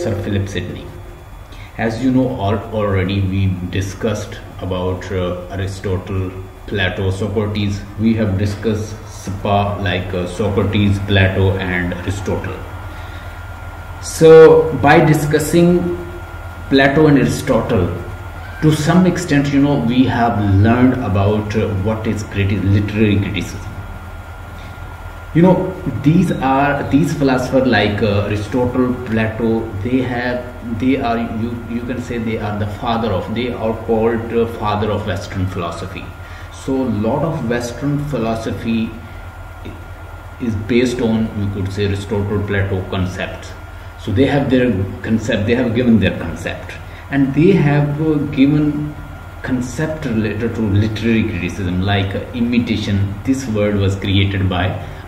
Sir Philip Sidney. As you know, already we discussed about Aristotle, Plato, Socrates. We have discussed SPA like Socrates, Plato and Aristotle. So by discussing Plato and Aristotle, to some extent, we have learned about what is literary criticism. These philosophers like Aristotle, Plato, they are you can say they are called father of Western philosophy. So a lot of Western philosophy is based on, you could say, Aristotle, Plato concepts. So they have their concept, they have given their concept, and they have given concept related to literary criticism like imitation. This word was created by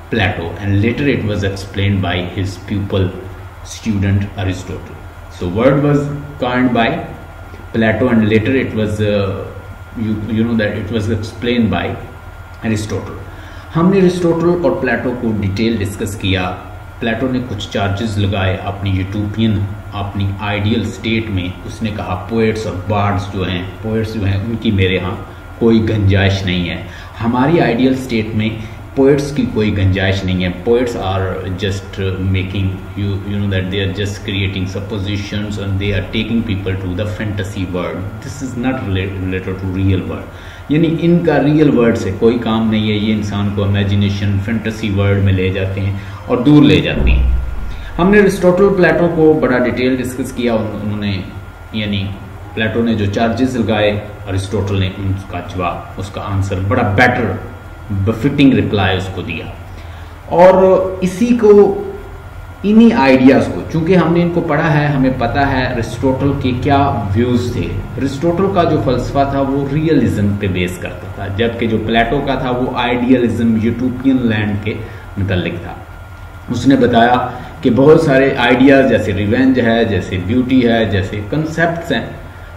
Plato and later it was explained by his pupil student Aristotle. So word was coined by Plato and later it was you know that it was explained by Aristotle. हमने Aristotle और Plato को detail discuss किया. प्लेटो ने कुछ charges लगाए अपनी utopian, अपनी ideal state में. उसने कहा पोएट्स और बार्ड्स जो हैं उनकी मेरे यहाँ कोई गुंजाइश नहीं है. हमारी आइडियल स्टेट में पोएट्स की कोई गुंजाइश नहीं है. Poets are just making you know that they are just creating suppositions and they are taking people to the fantasy world. This is not related to real world. यानी इनका real world से कोई काम नहीं है. ये इंसान को इमेजिनेशन, फैंटेसी वर्ल्ड में ले जाते हैं और दूर ले जाते हैं. हमने अरिस्टोटल, प्लेटो को बड़ा डिटेल डिस्कस किया. उन्होंने यानी प्लेटो ने जो चार्जेस लगाए, अरिस्टोटल ने उसका जवाब, उसका आंसर बड़ा बेटर बफिटिंग रिप्लाई उसको दिया. और इसी को, इन्हीं आइडियाज को, चूंकि हमने इनको पढ़ा है, हमें पता है अरिस्टोटल के क्या व्यूज थे. अरिस्टोटल का जो फलसफा था वो रियलिज्म पे बेस करता था, जबकि जो प्लेटो का था वो आइडियलिज्म, यूटोपियन लैंड के मुतल्लिक था. उसने बताया कि बहुत सारे आइडियाज जैसे रिवेंज है, जैसे ब्यूटी है, जैसे कंसेप्ट्स हैं,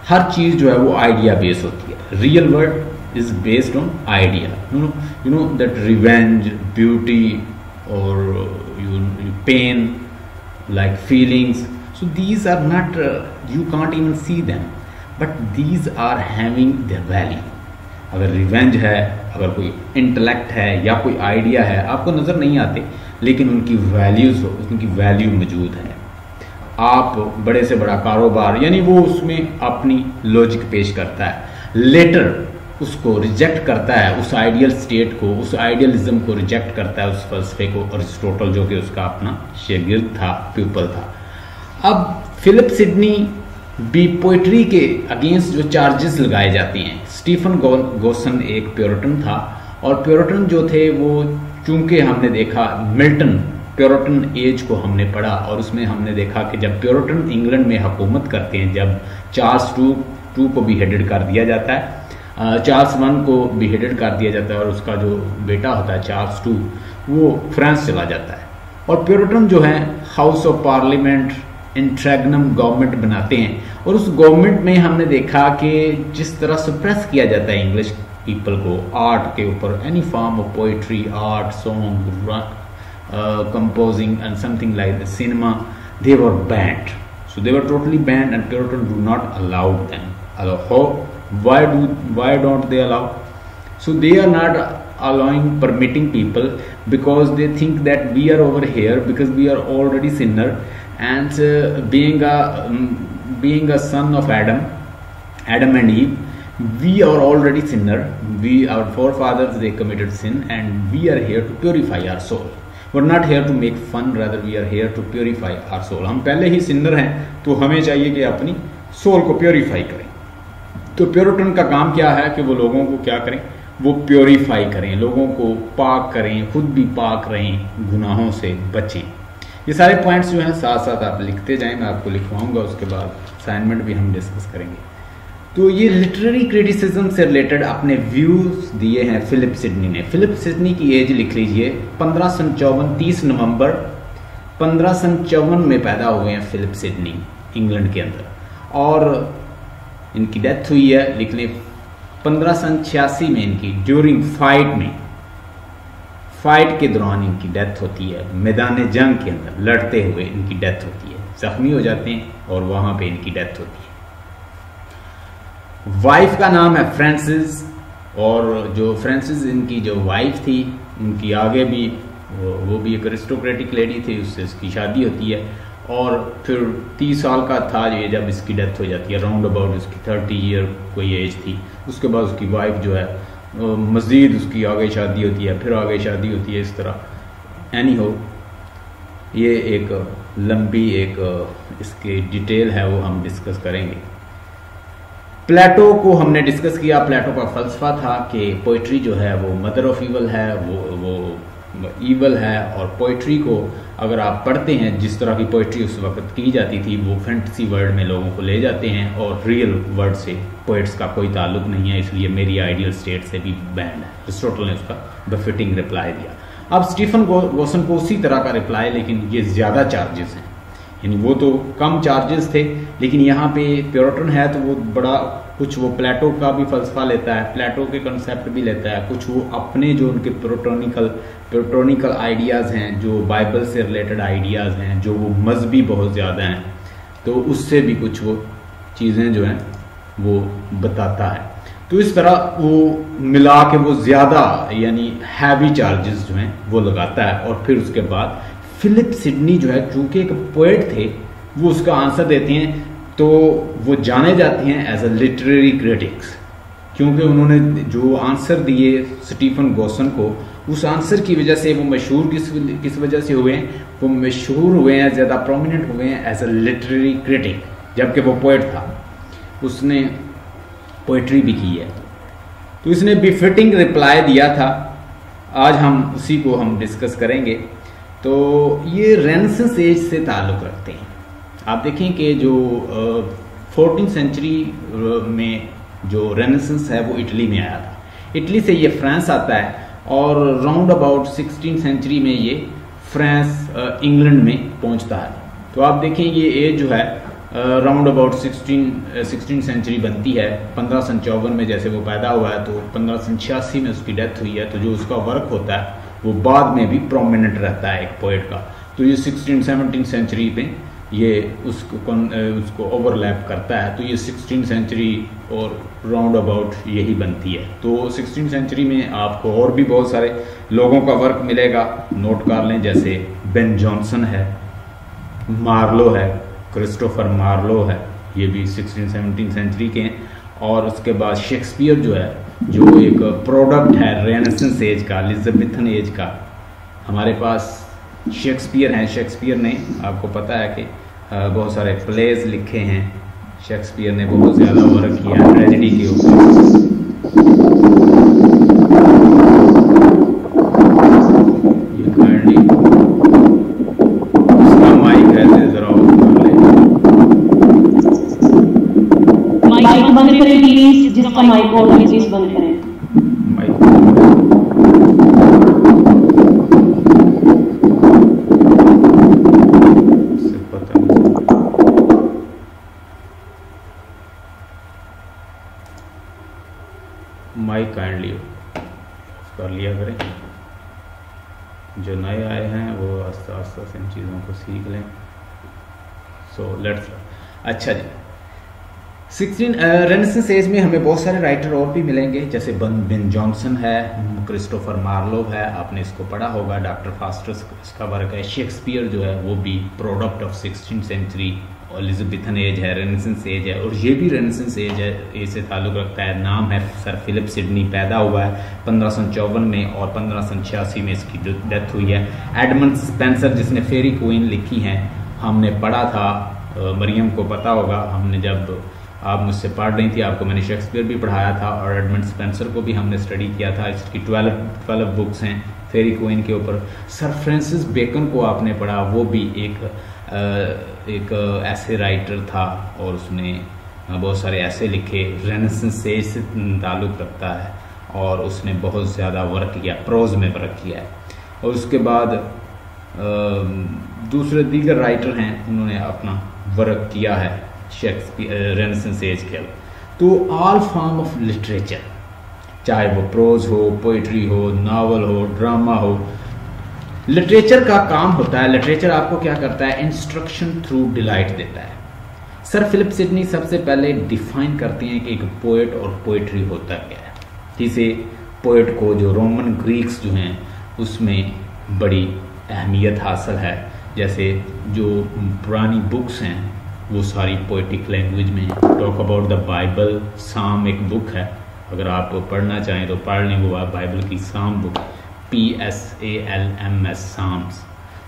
हर चीज जो है वो आइडिया बेस होती है. Real world is based on idea. You know that revenge, beauty और pain, like feelings, so these are not you can't even see them, but these are having their value. अगर revenge है, अगर कोई intellect है या कोई idea है, आपको नजर नहीं आते लेकिन उनकी वैल्यूज, उनकी वैल्यू मौजूद है. आप बड़े से बड़ा कारोबार, यानी वो उसमें अपनी लॉजिक पेश करता है, लेटर उसको रिजेक्ट करता है, उस आइडियल स्टेट को, उस आइडियलिज्म को रिजेक्ट करता है, उस फलसफे को, अरिस्टोटल जो कि उसका अपना शागिर्द था, प्यूपल था. अब फिलिप सिडनी भी पोइट्री के अगेंस्ट जो चार्जेस लगाए जाते हैं, स्टीफन गोसन एक प्योरिटन था और प्योरिटन जो थे वो, चूंकि हमने देखा मिल्टन प्योरिटन एज को हमने पढ़ा और उसमें हमने देखा कि जब प्योरिटन इंग्लैंड में हुकूमत करते हैं, जब चार्ल्स टू को भी हेडेड कर दिया जाता है, चार्ल्स वन को बिहेडेड कर दिया जाता है और उसका जो बेटा होता है चार्ल्स टू, वो फ्रांस चला जाता है. और प्योरिटन जो है हाउस ऑफ पार्लियामेंट, इंट्रैगनम गवर्नमेंट बनाते हैं और उस गवर्नमेंट में हमने देखा कि जिस तरह सप्रेस किया जाता है इंग्लिश पीपल को आर्ट के ऊपर, any form of poetry, art, song, composing and something like the cinema, they were band. So they were totally band and puritan do not allow them. Why don't they allow? So they are not permitting people because they think that we are over here because we are already sinner, and being a son of Adam and Eve, we are already sinner. Our forefathers, they committed sin and we are here to purify our soul. We're not here to make fun, rather we are here to purify our soul. हम पहले ही सिन्नर हैं तो हमें चाहिए कि अपनी soul को purify करें. तो प्योरिटन का काम क्या है कि वो लोगों को क्या करें, वो प्योरीफाई करें, लोगों को पाक करें, खुद भी पाक रहें, गुनाहों से बचें. ये सारे पॉइंट्स जो हैं साथ साथ आप लिखते जाएं, मैं आपको लिखवाऊंगा, उसके बाद असाइनमेंट भी हम डिस्कस करेंगे. तो ये लिटरेरी क्रिटिसिज्म से रिलेटेड अपने व्यूज दिए हैं फिलिप सिडनी ने. फिलिप सिडनी की एज लिख लीजिए 1554, 30 नवंबर 1554 में पैदा हुए हैं फिलिप सिडनी इंग्लैंड के अंदर, और इनकी डेथ हुई है, लिख लें 1586 में इनकी ड्यूरिंग फाइट के दौरान इनकी डेथ होती है. मैदान जंग के अंदर लड़ते हुए इनकी डेथ होती है. जख्मी हो जाते हैं और वहाँ पे इनकी डेथ होती है। वाइफ का नाम है फ्रांसिस, और जो फ्रांसिस इनकी जो वाइफ थी उनकी आगे भी वो भी एक अरिस्टोक्रेटिक लेडी थी, उससे इसकी शादी होती है और फिर 30 साल का था ये जब इसकी डेथ हो जाती है, राउंड अबाउट उसकी 30 ईयर कोई एज थी। उसके बाद उसकी वाइफ जो है मज़ीद उसकी आगे शादी होती है, फिर आगे शादी होती है, इस तरह। एनी हो, ये एक लंबी एक इसकी डिटेल है, वो हम डिस्कस करेंगे। प्लेटो को हमने डिस्कस किया। प्लेटो का फलसफा था कि पोइट्री जो है वो मदर ऑफ ईवल है, वो ईवल है, और पोइट्री को अगर आप पढ़ते हैं, जिस तरह की पोइट्री उस वक्त की जाती थी, वो फैंटेसी वर्ल्ड में लोगों को ले जाते हैं और रियल वर्ल्ड से पोइट्स का कोई ताल्लुक नहीं है, इसलिए मेरी आइडियल स्टेट से भी बैंड है। अरिस्टोटल ने उसका बफिटिंग रिप्लाई दिया। अब स्टीफन गोसन को उसी तरह का रिप्लाई, लेकिन ये ज़्यादा चार्जेस हैं, यानी वो तो कम चार्जेस थे, लेकिन यहाँ पे प्यूरिटन है तो वो बड़ा कुछ वो प्लेटो का भी फलसफा लेता है, प्लेटो के कंसेप्ट भी लेता है, कुछ वो अपने जो उनके प्रोटोनिकल आइडियाज़ हैं, जो बाइबल से रिलेटेड आइडियाज़ हैं, जो वो मजहबी बहुत ज़्यादा हैं, तो उससे भी कुछ वो चीज़ें जो हैं वो बताता है। तो इस तरह वो मिला के वो ज़्यादा यानी हैवी चार्जेस जो हैं वो लगाता है। और फिर उसके बाद फिलिप सिडनी जो है, चूंकि एक पोएट थे, वो उसका आंसर देते हैं, तो वो जाने जाते हैं एज अ लिटरेरी क्रिटिक्स, क्योंकि उन्होंने जो आंसर दिए स्टीफन गोसन को, उस आंसर की वजह से वो मशहूर किस वजह से हुए हैं, वो मशहूर हुए हैं, ज़्यादा प्रोमिनेंट हुए हैं एज अ लिटरेरी क्रिटिक, जबकि वो पोएट था, उसने पोइट्री भी की है। तो इसने बिफिटिंग रिप्लाई दिया था। आज हम उसी को हम डिस्कस करेंगे। तो ये रेनेसांस एज से ताल्लुक़ रखते हैं। आप देखें कि जो 14th सेंचुरी में जो रेनेसांस है वो इटली में आया था, इटली से ये फ्रांस आता है, और राउंड अबाउट 16th सेंचुरी में ये फ्रांस इंग्लैंड में पहुंचता है। तो आप देखें ये एज जो है राउंड अबाउट 16th सेंचुरी बनती है। 1554 में जैसे वो पैदा हुआ है, तो 1586 में उसकी डेथ हुई है। तो जो उसका वर्क होता है वो बाद में भी प्रोमिनेंट रहता है एक पोएट का। तो ये 16th-17th सेंचुरी में ये उसको ओवरलैप करता है। तो ये 16th सेंचुरी और राउंड अबाउट यही बनती है। तो 16th सेंचुरी में आपको और भी बहुत सारे लोगों का वर्क मिलेगा, नोट कर लें, जैसे बेन जॉनसन है, मार्लो है, क्रिस्टोफर मार्लो है, ये भी 16th-17th सेंचुरी के हैं। और उसके बाद शेक्सपियर जो है, जो एक प्रोडक्ट है रेनेसांस एज का, एलिजाबेथन एज का। हमारे पास शेक्सपियर हैं। शेक्सपियर ने, आपको पता है कि बहुत सारे प्लेज लिखे हैं, शेक्सपियर ने बहुत ज़्यादा वर्क किया है ट्रेजेडी के ऊपर। ये काइंडली उसका माइक है, जरा माइक बंद करें प्लीज, जिसका माइक ऑन है प्लीज बंद करें। माइक काइंडली कर लिया करें। जो नए आए हैं वो आस्ता आस्ता से इन चीज़ों को सीख लें। सो लेट्स, अच्छा जी, 16 रेनेसांस एज में हमें बहुत सारे राइटर और भी मिलेंगे, जैसे बेन जॉनसन है, क्रिस्टोफर मार्लो है, आपने इसको पढ़ा होगा, डॉक्टर फास्टस इसका वर्क है। शेक्सपियर जो है वो भी product of 16th century, Elizabethan age है, रेनेसांस एज है, और ये भी रेनेसांस एज है, इससे ताल्लुक़ रखता है। नाम है सर फिलिप सिडनी, पैदा हुआ है 1554 में और 1586 में इसकी डेथ हुई है। एडमंड स्पेंसर जिसने फेरी क्वीन लिखी हैं, हमने पढ़ा था, मरियम को पता होगा, हमने जब आप मुझसे पढ़ रही थी आपको मैंने शेक्सपियर भी पढ़ाया था, और एडमंड स्पेंसर को भी हमने स्टडी किया था। इसकी 12 बुक्स हैं फेरी क्वीन के ऊपर। सर फ्रांसिस बेकन को आपने पढ़ा, वो भी एक ऐसे राइटर था और उसने बहुत सारे ऐसे लिखे, रेनेसांस एज से ताल्लुक़ रखता है, और उसने बहुत ज़्यादा वर्क किया, प्रोज में वर्क किया है। और उसके बाद दूसरे दीगर राइटर हैं, उन्होंने अपना वर्क किया है शेक्सपियर रेनेसांस एज के। तो ऑल फॉर्म ऑफ लिटरेचर, चाहे वो प्रोज हो, पोइट्री हो, नावल हो, ड्रामा हो, लिटरेचर का काम होता है, लिटरेचर आपको क्या करता है, इंस्ट्रक्शन थ्रू डिलाइट देता है। सर फिलिप सिडनी सबसे पहले डिफाइन करते हैं कि एक पोएट और पोएट्री होता क्या है। जिसे पोएट को जो रोमन ग्रीक्स जो हैं उसमें बड़ी अहमियत हासिल है। जैसे जो पुरानी बुक्स हैं वो सारी पोएटिक लैंग्वेज में। टॉक अबाउट द बाइबल, साम एक बुक है, अगर आप पढ़ना चाहें तो पढ़ लें, वो बाइबल की साम बुक, PSALMS साम्स।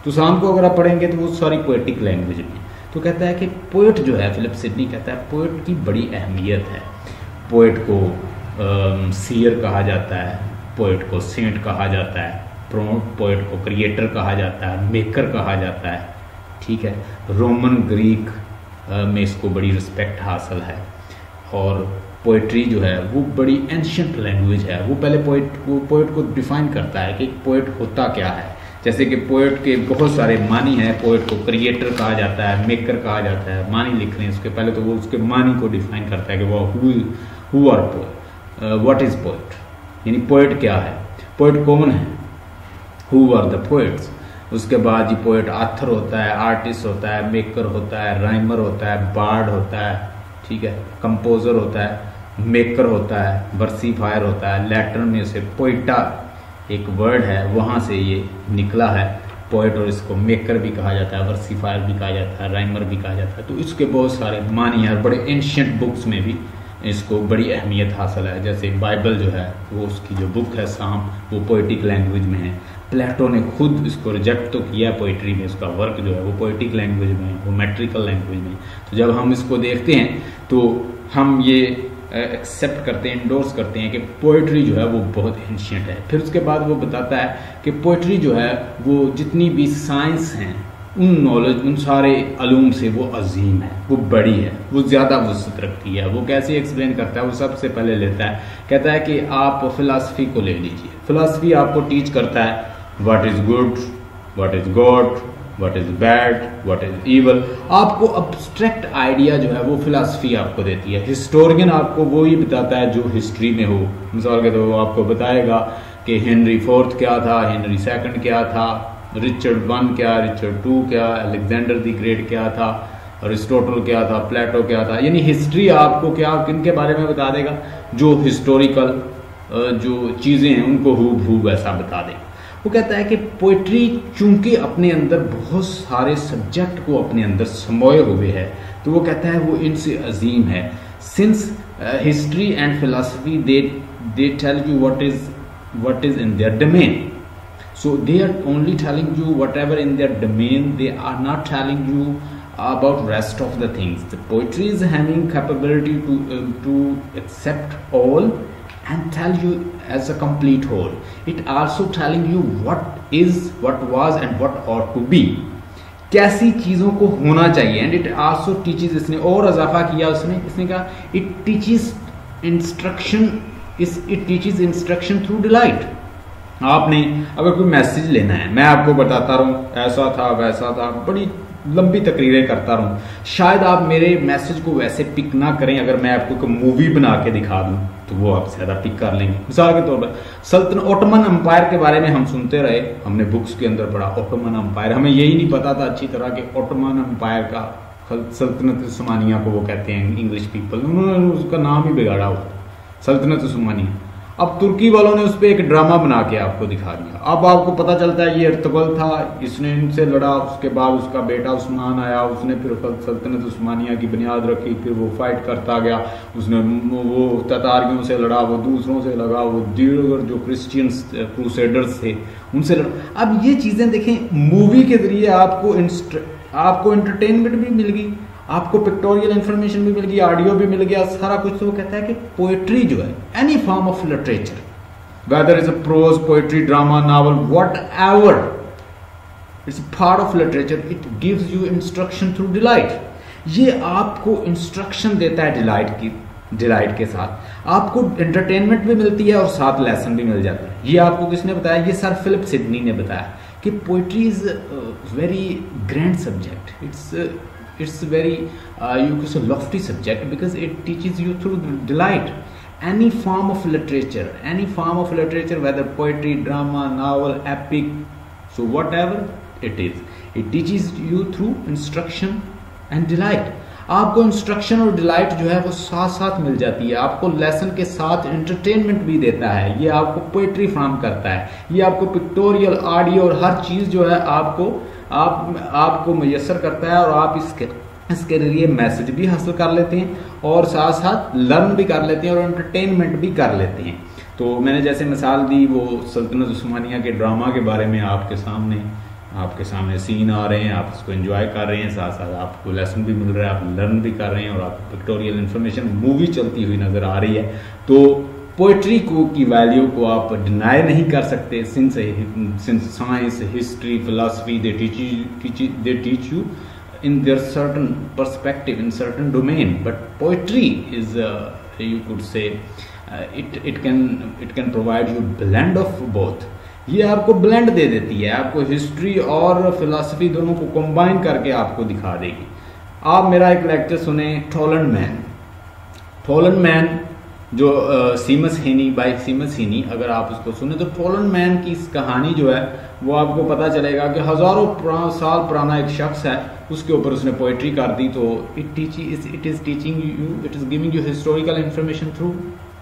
तो साम को अगर आप पढ़ेंगे तो वो सारी पोएटिक लैंग्वेज में। तो कहता है कि पोएट जो है, फिलिप सिडनी कहता है पोएट की बड़ी अहमियत है। पोएट को सीयर कहा जाता है, पोएट को सेंट कहा जाता है, पोएट को क्रिएटर कहा जाता है, मेकर कहा जाता है। ठीक है, रोमन ग्रीक में इसको बड़ी रिस्पेक्ट हासिल है। और पोएट्री जो है वो बड़ी एंशियंट लैंग्वेज है। वो पहले पोएट को डिफाइन करता है कि पोएट होता क्या है। जैसे कि पोएट के बहुत सारे मानी हैं, पोएट को क्रिएटर कहा जाता है, मेकर कहा जाता है। मानी लिख रहे हैं उसके पहले तो वो उसके मानी को डिफाइन करता है कि वो who are poet, what is poet, यानी पोएट क्या है, पोएट कौन है, हु आर द पोएट्स। उसके बाद ये पोएट आथर होता है, आर्टिस्ट होता है, मेकर होता है, राइमर होता है, बार्ड होता है, ठीक है, कंपोजर होता है, मेकर होता है, वर्सीफायर होता है। लैटिन में से पोइटा एक वर्ड है, वहाँ से ये निकला है पोएट, और इसको मेकर भी कहा जाता है, वर्सीफायर भी कहा जाता है, राइमर भी कहा जाता है। तो इसके बहुत सारे मानी हैं, बड़े एंशियंट बुक्स में भी इसको बड़ी अहमियत हासिल है। जैसे बाइबल जो है वो उसकी जो बुक है साम, वो पोएटिक लैंग्वेज में है। प्लेटो ने खुद इसको रिजेक्ट तो किया पोइट्री में, उसका वर्क जो है वो पोएटिक लैंग्वेज में है, वो मेट्रिकल लैंग्वेज में। तो जब हम इसको देखते हैं तो हम ये एक्सेप्ट करते हैं, इंडोर्स करते हैं कि पोएट्री जो है वो बहुत एंशियंट है। फिर उसके बाद वो बताता है कि पोएट्री जो है वो जितनी भी साइंस हैं उन नॉलेज, उन सारे अलूम से वो अजीम है, वो बड़ी है, वो ज़्यादा वसअत रखती है। वो कैसे एक्सप्लेन करता है, वो सबसे पहले लेता है, कहता है कि आप फिलॉसफी को ले लीजिए। फिलॉसफी आपको टीच करता है what is good, what is God, what is bad, what is evil. आपको अब्स्ट्रैक्ट आइडिया जो है वो फिलॉसफी आपको देती है। हिस्टोरियन आपको वो ही बताता है जो हिस्ट्री में हो। मिसाल के तौर वो आपको बताएगा कि हेनरी फोर्थ क्या था, हेनरी सेकंड क्या था, रिचर्ड वन क्या, रिचर्ड टू क्या, अलेक्जेंडर द ग्रेट क्या था, अरिस्टोटल क्या था, प्लेटो क्या था। यानी हिस्ट्री आपको क्या किन के बारे में बता देगा, जो हिस्टोरिकल जो चीज़ें हैं उनको हूबहू वैसा बता देगा। वो कहता है कि पोइट्री चूंकि अपने अंदर बहुत सारे सब्जेक्ट को अपने अंदर समोए हुए है, तो वो कहता है वो इनसे अजीम है। Since history and philosophy they tell you what is in their domain, so they are only telling you whatever in their domain, they are not telling you about rest of the things. The poetry is having capability to accept all and tell you as a complete whole. It also telling you what is, what was and what ought to be, कैसी चीज़ों को होना चाहिए। And it also teaches, इसने और इजाफा किया, इसने कहा it teaches instruction, it teaches instruction through delight. आपने अगर कोई मैसेज लेना है, मैं आपको बताता रहूं ऐसा था वैसा था, बड़ी लंबी तकरीरें करता रहूं, शायद आप मेरे मैसेज को वैसे पिक ना करें। अगर मैं आपको कोई मूवी बना के दिखा दूं तो वो आप ज़्यादा पिक कर लेंगे। मिसाल के तौर पर सल्तनत ओटोमन एम्पायर के बारे में हम सुनते रहे, हमने बुक्स के अंदर पढ़ा ओटोमन एम्पायर, हमें यही नहीं पता था अच्छी तरह कि ओटोमन एम्पायर का, सल्तनत उस्मानिया को वो कहते हैं इंग्लिश पीपल, उन्होंने उसका नाम ही बिगाड़ा हुआ, सल्तनत उस्मानिया। अब तुर्की वालों ने उस पर एक ड्रामा बना के आपको दिखा दिया। अब आपको पता चलता है ये अर्तुगरुल था, इसने इनसे लड़ा, उसके बाद उसका बेटा उस्मान आया, उसने फिर सल्तनत उस्मानिया की बुनियाद रखी, फिर वो फाइट करता गया, उसने वो ततारियों से लड़ा, वो दूसरों से लगा, वो दीगर जो क्रिश्चियंस क्रूसेडर्स थे उनसे लड़ा। अब ये चीज़ें देखें, मूवी के जरिए आपको एंटरटेनमेंट भी मिल गई, आपको पिक्टोरियल इंफॉर्मेशन भी मिल गई, ऑडियो भी मिल गया, सारा कुछ। तो वो कहता है कि पोएट्री जो है, any form of literature, whether is a prose, poetry, drama, novel, whatever, it's part of literature, it gives you instruction through delight. ये आपको इंस्ट्रक्शन देता है डिलाइट के साथ, आपको एंटरटेनमेंट भी मिलती है और साथ लेसन भी मिल जाता है। ये आपको किसने बताया? ये सर फिलिप सिडनी ने बताया कि poetry is very grand subject, it's very you could say lofty subject because it teaches you through delight. Any form of literature, whether poetry, drama, novel, epic, So whatever it is, it teaches you through instruction and delight. आपको instruction और delight जो है वो साथ साथ मिल जाती है, आपको लेसन के साथ एंटरटेनमेंट भी देता है, ये आपको पोइट्री फ्राहम करता है, ये आपको पिक्टोरियल, ऑडियो और हर चीज जो है आपको मुयस्सर करता है, और आप इसके लिए मैसेज भी हासिल कर लेते हैं और साथ साथ लर्न भी कर लेते हैं और एंटरटेनमेंट भी कर लेते हैं। तो मैंने जैसे मिसाल दी वो सल्तनत उस्मानिया के ड्रामा के बारे में, आपके सामने सीन आ रहे हैं, आप उसको एंजॉय कर रहे हैं, साथ साथ आपको लेसन भी मिल रहा है, आप लर्न भी कर रहे हैं, और आपको पिक्टोरियल इन्फॉर्मेशन मूवी चलती हुई नजर आ रही है। तो पोइट्री की वैल्यू को आप डिनाई नहीं कर सकते, since science, history, philosophy they teach you in their certain perspective, in certain domain, but poetry is you could say it can provide you blend of both. ये आपको ब्लेंड दे देती है, आपको हिस्ट्री और फिलॉसफी दोनों को कंबाइन करके आपको दिखा देगी। आप मेरा एक लेक्चर सुने टोलन मैन जो सीमस हेनी, अगर आप उसको सुने तो टोलन मैन की इस कहानी जो है वो आपको पता चलेगा कि हजारों साल पुराना एक शख्स है, उसके ऊपर उसने पोइट्री कर दी। तो it is giving you historical information through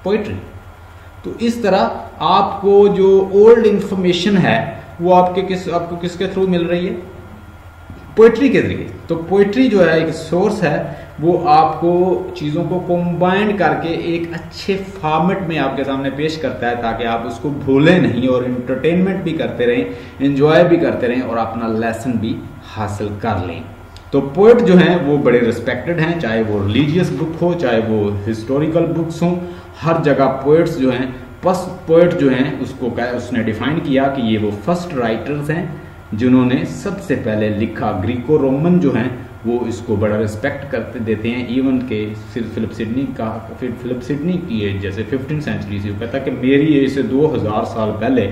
poetry. तो इस तरह आपको जो ओल्ड इंफॉर्मेशन है वो आपको किसके थ्रू मिल रही है? पोइट्री के जरिए। तो पोइट्री जो है एक सोर्स है, वो आपको चीज़ों को कंबाइन करके एक अच्छे फॉर्मेट में आपके सामने पेश करता है, ताकि आप उसको भूलें नहीं और एंटरटेनमेंट भी करते रहें, एंजॉय भी करते रहें और अपना लेसन भी हासिल कर लें। तो पोएट जो हैं वो बड़े रिस्पेक्टेड हैं, चाहे वो रिलीजियस बुक हो, चाहे वो हिस्टोरिकल बुक्स हों, हर जगह पोएट्स जो हैं, पोएट जो हैं उसने डिफाइन किया कि ये वो फर्स्ट राइटर्स हैं जिन्होंने सबसे पहले लिखा। ग्रीको रोमन जो हैं वो इसको बड़ा रिस्पेक्ट करते देते हैं, इवन के फिलिप सिडनी की एज जैसे 15th सेंचुरी से, कहता कि मेरी एज से 2000 साल पहले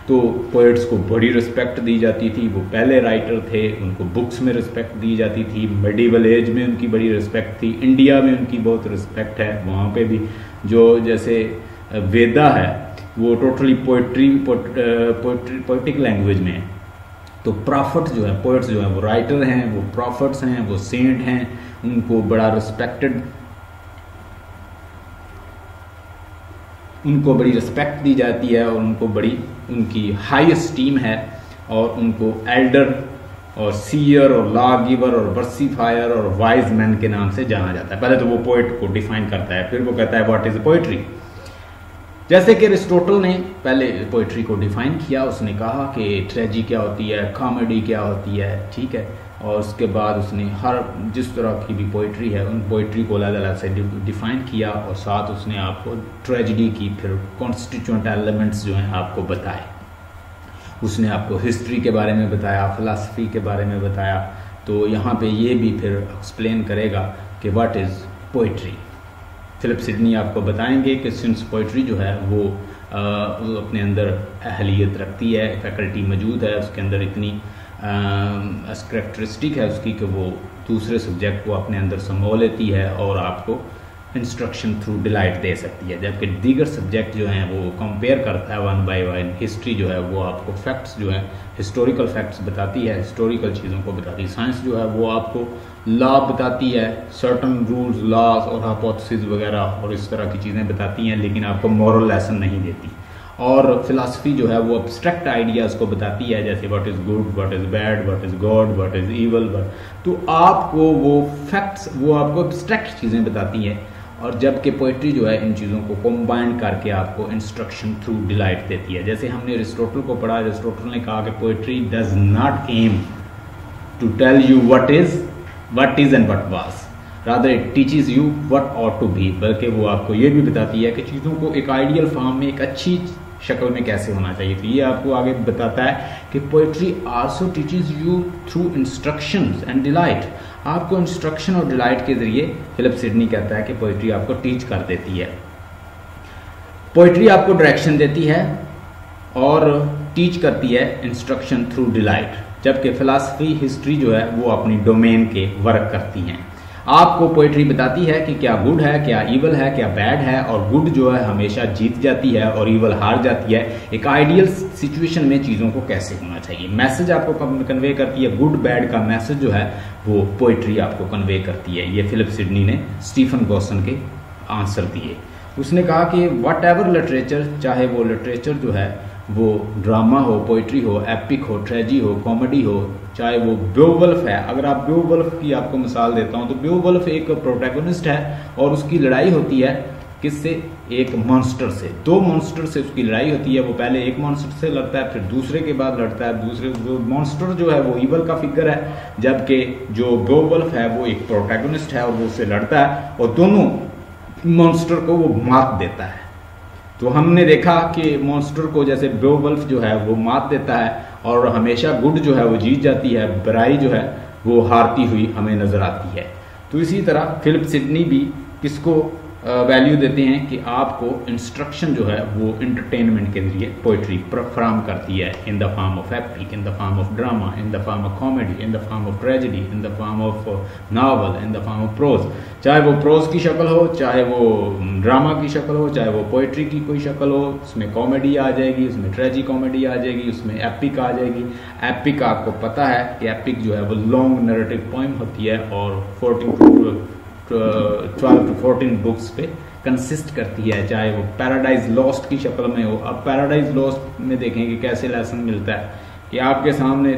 तो पोएट्स को बड़ी रिस्पेक्ट दी जाती थी, वो पहले राइटर थे, उनको बुक्स में रिस्पेक्ट दी जाती थी, मेडिवल एज में उनकी बड़ी रिस्पेक्ट थी, इंडिया में उनकी बहुत रिस्पेक्ट है, वहाँ पे भी जो जैसे वेदा है वो टोटली पोइटिक लैंग्वेज में है। तो प्रॉफिट जो है, पोएट्स जो हैं वो राइटर हैं, वो प्रॉफिट्स हैं, वो सेंट हैं, उनको बड़ा रिस्पेक्टेड, उनको बड़ी रिस्पेक्ट दी जाती है और उनकी हाई एस्टीम है, और उनको एल्डर और सीयर और लॉ गिवर और वर्सिफायर और वाइज मैन के नाम से जाना जाता है। पहले तो वो पोएट को डिफाइन करता है, फिर वो कहता है व्हाट इज पोएट्री। जैसे कि अरिस्टोटल ने पहले पोइट्री को डिफाइन किया, उसने कहा कि ट्रेजी क्या होती है, कॉमेडी क्या होती है, ठीक है, और उसके बाद उसने हर जिस तरह की भी पोइट्री है उन पोइट्री को अलग अलग से डिफाइन किया, और साथ उसने आपको ट्रेजिडी की फिर कॉन्स्टिट्यूएंट एलिमेंट्स जो हैं आपको बताए। उसने आपको हिस्ट्री के बारे में बताया, फिलॉसफी के बारे में बताया। तो यहाँ पे ये भी फिर एक्सप्लेन करेगा कि what is poetry. Philip Sidney आपको बताएंगे कि सिंस पोइट्री जो है वो अपने अंदर अहलियत रखती है, फैकल्टी मौजूद है, उसके अंदर इतनी करैक्टरिस्टिक है उसकी कि वो दूसरे सब्जेक्ट को अपने अंदर समो लेती है और आपको इंस्ट्रक्शन थ्रू डिलाइट दे सकती है। जबकि दीगर सब्जेक्ट जो हैं वो कंपेयर करता है वन बाय वन। हिस्ट्री जो है वो आपको फैक्ट्स जो है हिस्टोरिकल फैक्ट्स बताती है, हिस्टोरिकल चीज़ों को बताती है। साइंस जो है वो आपको लॉ बताती है, सर्टन रूल्स, लॉज और हाइपोथेसिस वगैरह और इस तरह की चीज़ें बताती हैं, लेकिन आपको मॉरल लेसन नहीं देती। और फिलॉसफी जो है वो एब्स्ट्रैक्ट आइडियाज़ को बताती है, जैसे what is good, what is bad, what is God, what is evil. तो आपको वो फैक्ट्स, वो आपको एब्स्ट्रैक्ट चीज़ें बताती हैं, और जबकि पोइट्री जो है इन चीज़ों को कंबाइन करके आपको इंस्ट्रक्शन थ्रू डिलाइट देती है। जैसे हमने अरिस्टोटल को पढ़ा, अरिस्टोटल ने कहा कि poetry does not aim to tell you what is and what was, rather it teaches you what ought to be. बल्कि वो आपको ये भी बताती है कि चीज़ों को एक आइडियल फॉर्म में, एक अच्छी शक्ल में कैसे होना चाहिए। तो ये आपको आगे बताता है कि poetry also teaches you through instructions and delight. आपको इंस्ट्रक्शन और डिलाइट के जरिए फिलिप सिडनी कहता है कि पोइट्री आपको टीच कर देती है। पोइट्री आपको डायरेक्शन देती है और टीच करती है इंस्ट्रक्शन थ्रू डिलाइट, जबकि फिलॉसफी, हिस्ट्री जो है वो अपनी डोमेन के वर्क करती हैं। आपको पोइट्री बताती है कि क्या गुड है, क्या ईवल है, क्या बैड है, और गुड जो है हमेशा जीत जाती है और ईवल हार जाती है। एक आइडियल सिचुएशन में चीज़ों को कैसे होना चाहिए, मैसेज आपको कन्वे करती है। गुड बैड का मैसेज जो है वो पोइट्री आपको कन्वे करती है। ये फिलिप सिडनी ने स्टीफन गॉसन के आंसर दिए। उसने कहा कि वट एवर लिटरेचर, चाहे वो लिटरेचर जो है वो ड्रामा हो, पोइट्री हो, एपिक हो, ट्रेजी हो, कॉमेडी हो, चाहे वो बेओवल्फ है। अगर आप बेओवल्फ की आपको मिसाल देता हूँ तो बेओवल्फ एक प्रोटैगनिस्ट है और उसकी लड़ाई होती है किससे, एक मॉन्स्टर से। दो मॉन्स्टर से उसकी लड़ाई होती है। वो पहले एक मॉन्स्टर से लड़ता है, फिर दूसरे के बाद लड़ता है। दूसरे जो मॉन्स्टर जो है वो ईवल का फिगर है, जबकि जो बेओवल्फ है वो एक प्रोटैगनिस्ट है और वो उससे लड़ता है और दोनों मॉन्स्टर को वो मात देता है। तो हमने देखा कि मॉन्स्टर को जैसे बेओवल्फ जो है वो मात देता है और हमेशा गुड जो है वो जीत जाती है, बुराई जो है वो हारती हुई हमें नजर आती है। तो इसी तरह फिलिप सिडनी भी किसको वैल्यू देते हैं कि आपको इंस्ट्रक्शन जो है वो एंटरटेनमेंट के जरिए पोइट्री फ्राहम करती है, in the form of epic, in the form of drama, in the form of comedy, in the form of tragedy, in the form of novel, in the form of pros. चाहे वो pros की शक्ल हो, चाहे वो drama की शक्ल हो, चाहे वो पोइट्री की कोई शक्ल हो, उसमें कॉमेडी आ जाएगी, उसमें ट्रेजी कॉमेडी आ जाएगी, उसमें एपिक आ जाएगी। एपिक आपको पता है कि एपिक जो है वो लॉन्ग नैरेटिव पोएम होती है और 12 to 14 बुक्स पे कंसिस्ट करती है। चाहे वो पैराडाइज लॉस्ट की शक्ल में हो। अब पैराडाइज लॉस्ट में देखेंगे कैसे लेसन मिलता है कि आपके सामने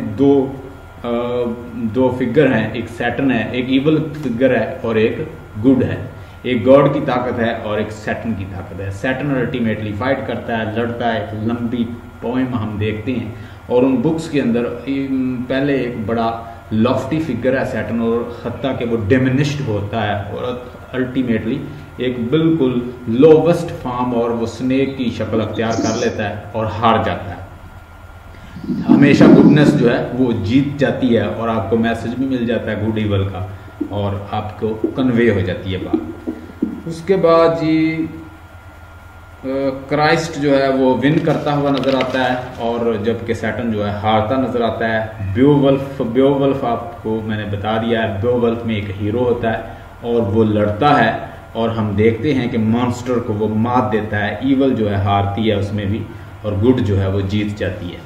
दो फिगर हैं, एक सैटर्न है, एक ईवल फिगर है और एक गुड है। एक गॉड की ताकत है और एक सैटर्न की ताकत है। सैटर्न अल्टीमेटली फाइट करता है, लड़ता है। एक लंबी पोएम हम देखते हैं और उन बुक्स के अंदर पहले एक बड़ा लॉफ्टी फिगर है सैटर्न और हत्ता के वो डिमिनिश्ड होता है और अल्टीमेटली एक बिल्कुल लोवेस्ट फॉर्म और वो स्नेक की शक्ल अख्तियार कर लेता है और हार जाता है। हमेशा गुडनेस जो है वो जीत जाती है और आपको मैसेज भी मिल जाता है गुड ईवल का और आपको कन्वे हो जाती है बात। उसके बाद जी क्राइस्ट जो है वो विन करता हुआ नजर आता है और जबकि सैटर्न जो है हारता नजर आता है। बेओवल्फ आपको मैंने बता दिया है, बेओवल्फ में एक हीरो होता है और वो लड़ता है और हम देखते हैं कि मॉन्स्टर को वो मात देता है। ईवल जो है हारती है उसमें भी और गुड जो है वो जीत जाती है।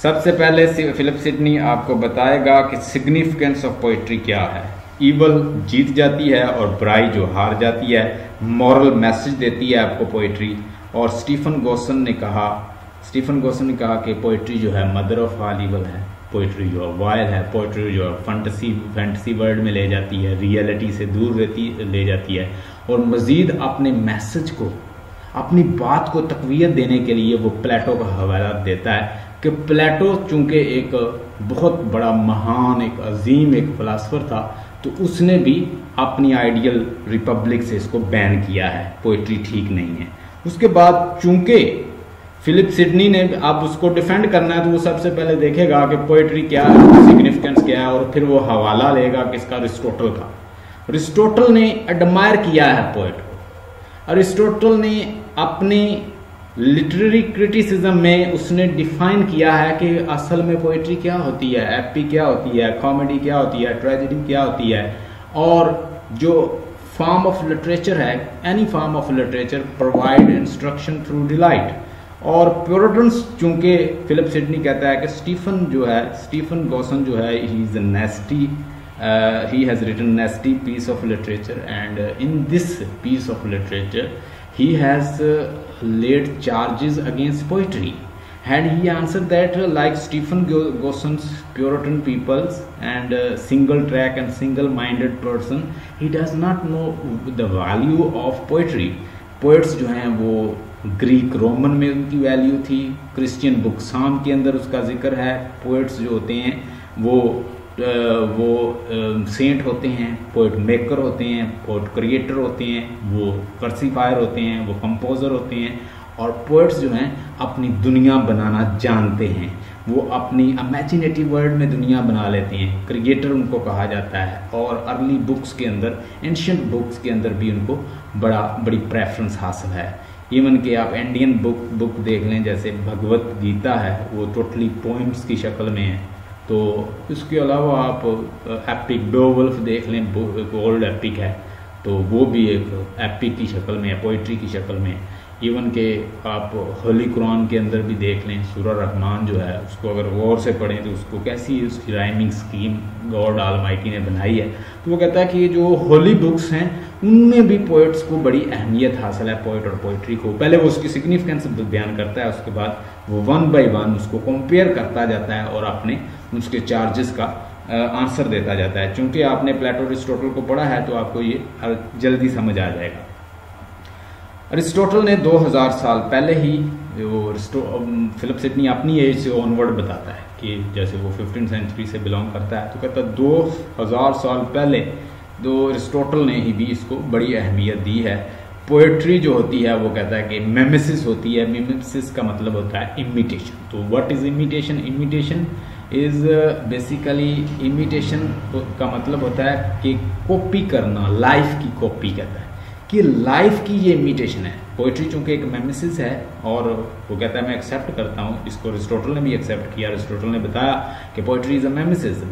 सबसे पहले फिलिप सिडनी आपको बताएगा कि सिग्निफिकेंस ऑफ पोइट्री क्या है। ईवल जीत जाती है और बुराई जो हार जाती है, मॉरल मैसेज देती है आपको पोइट्री। और स्टीफन गॉसन ने कहा कि पोइट्री जो है मदर ऑफ ऑल ईवल है। पोइट्री जो है वायल है, पोइट्री जो है फैंटेसी वर्ल्ड में ले जाती है, रियलिटी से दूर ले जाती है और मजीद अपने मैसेज को, अपनी बात को तक़वियत देने के लिए वो प्लेटो का हवाला देता है कि प्लेटो चूंकि एक बहुत बड़ा महान, एक अजीम एक फिलासफर था, तो उसने भी अपनी आइडियल रिपब्लिक से इसको बैन किया है, पोइट्री ठीक नहीं है। उसके बाद चूंकि फिलिप सिडनी ने अब उसको डिफेंड करना है तो वो सबसे पहले देखेगा कि पोइट्री क्या है, सिग्निफिकेंस क्या है और फिर वो हवाला लेगा किसका, अरिस्टोटल का। अरिस्टोटल ने एडमायर किया है पोइट को। अरिस्टोटल ने अपनी लिटरेरी क्रिटिसिज्म में उसने डिफाइन किया है कि असल में पोइट्री क्या होती है, एपिक क्या होती है, कॉमेडी क्या होती है, ट्रेजेडी क्या होती है और जो फॉर्म ऑफ लिटरेचर है, any form of literature provide instruction through delight. और प्योरिटन्स, चूंकि फिलिप सिडनी कहता है कि स्टीफन गॉसन जो है he is नेस्टी, he has written nasty piece of literature and in this piece of literature he has laid charges against poetry and he answered that like Stephen Gossen's Puritan peoples and single track and single minded person, he does not know the value of poetry. Poets जो हैं वो Greek Roman में उनकी value थी, Christian book साम के अंदर उसका जिक्र है। पोइट्स जो होते हैं वो सेंट होते हैं, पोइट मेकर होते हैं, पोइट क्रिएटर होते हैं, वो वर्सिफायर होते हैं, वो कंपोजर होते हैं। और पोइट्स जो हैं अपनी दुनिया बनाना जानते हैं, वो अपनी इमेजिनेटिव वर्ल्ड में दुनिया बना लेते हैं, क्रिएटर उनको कहा जाता है। और अर्ली बुक्स के अंदर, एंशियंट बुक्स के अंदर भी उनको बड़ी प्रेफरेंस हासिल है। इवन कि आप इंडियन बुक देख लें, जैसे भगवत गीता है, वो टोटली पोइम्स की शक्ल में है तो इसके अलावा आप एपिक बेओवुल्फ देख लें, ओल्ड एपिक है, तो वो भी एक एपिक की शक्ल में है, पोइट्री की शक्ल में। इवन के आप होली कुरान के अंदर भी देख लें, सूरा रहमान जो है उसको अगर गौर से पढ़ें तो उसको कैसी उसकी राइमिंग स्कीम गॉड ऑलमाइटी ने बनाई है। तो वो कहता है कि जो होली बुक्स हैं उनमें भी पोइट्स को बड़ी अहमियत हासिल है, पोइट और पोइट्री को। पहले वो उसकी सिग्निफिकेंस बयान करता है, उसके बाद वो 1 by 1 उसको कंपेयर करता जाता है और अपने उसके चार्जेस का आंसर देता जाता है। चूंकि आपने प्लेटो अरिस्टोटल को पढ़ा है तो आपको ये जल्दी समझ आ जाएगा। अरिस्टोटल ने 2000 साल पहले ही वो फिलिप सिडनी अपनी एज से ऑनवर्ड बताता है कि जैसे वो 15th सेंचुरी से बिलोंग करता है, तो कहता है 2000 साल पहले अरिस्टोटल ने ही भी इसको बड़ी अहमियत दी है। पोएट्री जो होती है वो कहता है कि मिमेसिस होती है। मिमेसिस का मतलब होता है इमिटेशन। तो what is imitation? Imitation is basically, imitation का मतलब होता है कि कॉपी करना, लाइफ की कॉपी कहता है कि लाइफ की ये इमिटेशन है। पोइट्री चूंकि एक मिमेसिस है और वो कहता है मैं एक्सेप्ट करता हूँ, इसको अरिस्टोटल ने भी एक्सेप्ट किया। अरिस्टोटल ने बताया कि poetry is a mimesis,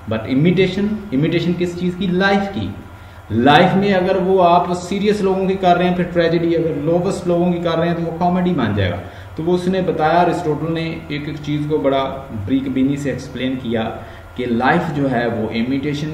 but imitation किस चीज़ की? लाइफ की। लाइफ में अगर वो आप सीरियस लोगों की कर रहे हैं फिर ट्रेजेडी, अगर लोवेस्ट लोगों की कर रहे हैं तो वो कॉमेडी मान जाएगा। तो वो उसने बताया, अरिस्टोटल ने एक एक चीज़ को बड़ा ब्रीकबीनी से एक्सप्लेन किया कि लाइफ जो है वो इमिटेशन,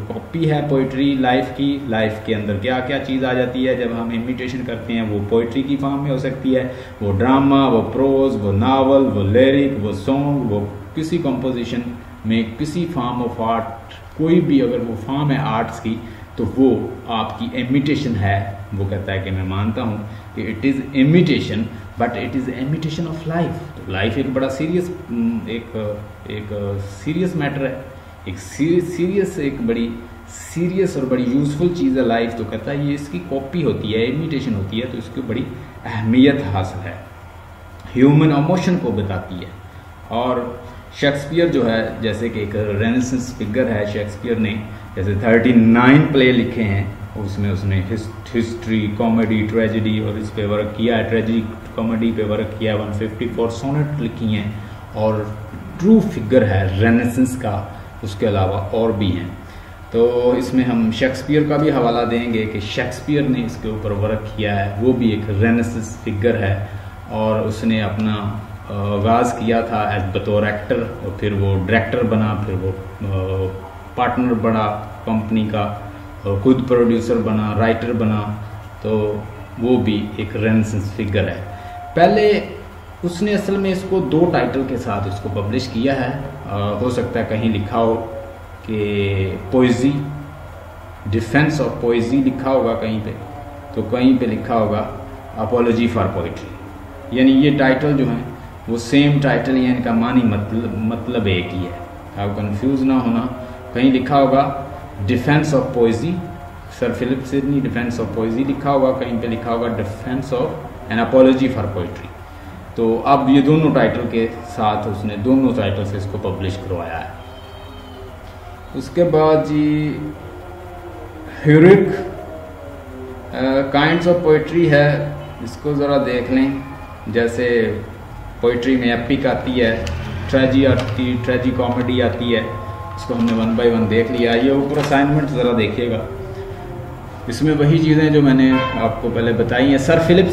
कॉपी है पोइट्री लाइफ की। लाइफ के अंदर क्या क्या चीज़ आ जाती है जब हम इमिटेशन करते हैं, वो पोइट्री की फॉर्म में हो सकती है, वो ड्रामा, वो प्रोज, वो नावल, वो लिरिक, वो सॉन्ग, वो किसी कंपोजिशन में, किसी फॉर्म ऑफ आर्ट, कोई भी अगर वो फॉर्म है आर्ट्स की तो वो आपकी इमिटेशन है। वो कहता है कि मैं मानता हूँ कि it is imitation, but it is imitation of life. तो लाइफ एक बड़ा सीरियस, एक सीरियस मैटर है, एक सीरियस, एक बड़ी सीरियस और बड़ी यूजफुल चीज़ है लाइफ। तो कहता है ये इसकी कॉपी होती है, इमिटेशन होती है, तो इसकी बड़ी अहमियत हासिल है, ह्यूमन इमोशन को बताती है। और शेक्सपियर जो है जैसे कि एक रेनेसेंस फिगर है, शेक्सपियर ने जैसे 39 प्ले लिखे हैं, उसमें उसने हिस्ट्री, कॉमेडी, ट्रेजेडी और इस पे वर्क किया है, ट्रेजेडी कॉमेडी पे वर्क किया है, 154 सोनेट लिखी हैं और ट्रू फिगर है रेनेसेंस का। उसके अलावा और भी हैं, तो इसमें हम शेक्सपियर का भी हवाला देंगे कि शेक्सपियर ने इसके ऊपर वर्क किया है, वो भी एक रेनेसेंस फिगर है और उसने अपना आगाज़ किया था एज बतौर एक्टर और फिर वो डायरेक्टर बना, फिर वो पार्टनर बना कंपनी का और खुद प्रोड्यूसर बना, राइटर बना। तो वो भी एक रेनेसेंस फिगर है। पहले उसने असल में इसको 2 टाइटल के साथ इसको पब्लिश किया है। हो सकता है कहीं लिखा हो कि पोइजी, डिफेंस ऑफ पोइजी लिखा होगा कहीं पे, तो कहीं पे लिखा होगा अपॉलॉजी फॉर पोइट्री। यानी ये टाइटल जो हैं वो सेम टाइटल या इनका मानी मतलब एक ही है, आप कंफ्यूज ना होना। कहीं लिखा होगा defence of poesy, sir Philip Sidney defence of poesy लिखा होगा, कहीं पे लिखा होगा defence of an apology for poetry. तो अब ये दोनों टाइटल के साथ उसने दोनों टाइटल से इसको पब्लिश करवाया है। उसके बाद जी ह्यूरिक काइंड्स ऑफ पोइट्री है, इसको ज़रा देख लें। जैसे पोइट्री में एपिक आती है, ट्रेजी कॉमेडी आती है, इसको हमने 1 by 1 देख लिया। ये ऊपर असाइनमेंट ज़रा देखिएगा, इसमें वही चीज़ें जो मैंने आपको पहले बताई हैं। सर फिलिप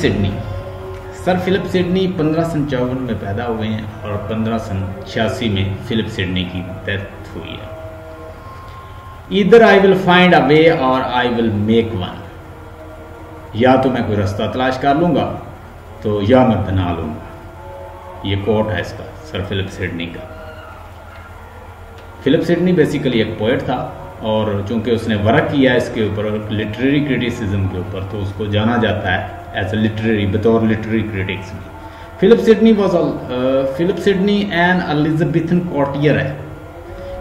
सिडनी 1554 में पैदा हुए हैं और 1586 में फिलिप सिडनी की डेथ हुई है। Either I will find a way और आई विल मेक वन, या तो मैं कोई रास्ता तलाश कर लूँगा तो या मैं बना लूँगा। ये कोट है इसका, सर फिलिप सिडनी का। फिलिप सिडनी बेसिकली एक पोएट था और चूंकि उसने वर्क किया है इसके ऊपर, लिटरेरी क्रिटिसिज्म के ऊपर, तो उसको जाना जाता है एज ए लिटरेरी, बतौर लिटरेरी क्रिटिक्स में। Philip Sidney N Elizabethan courtier है,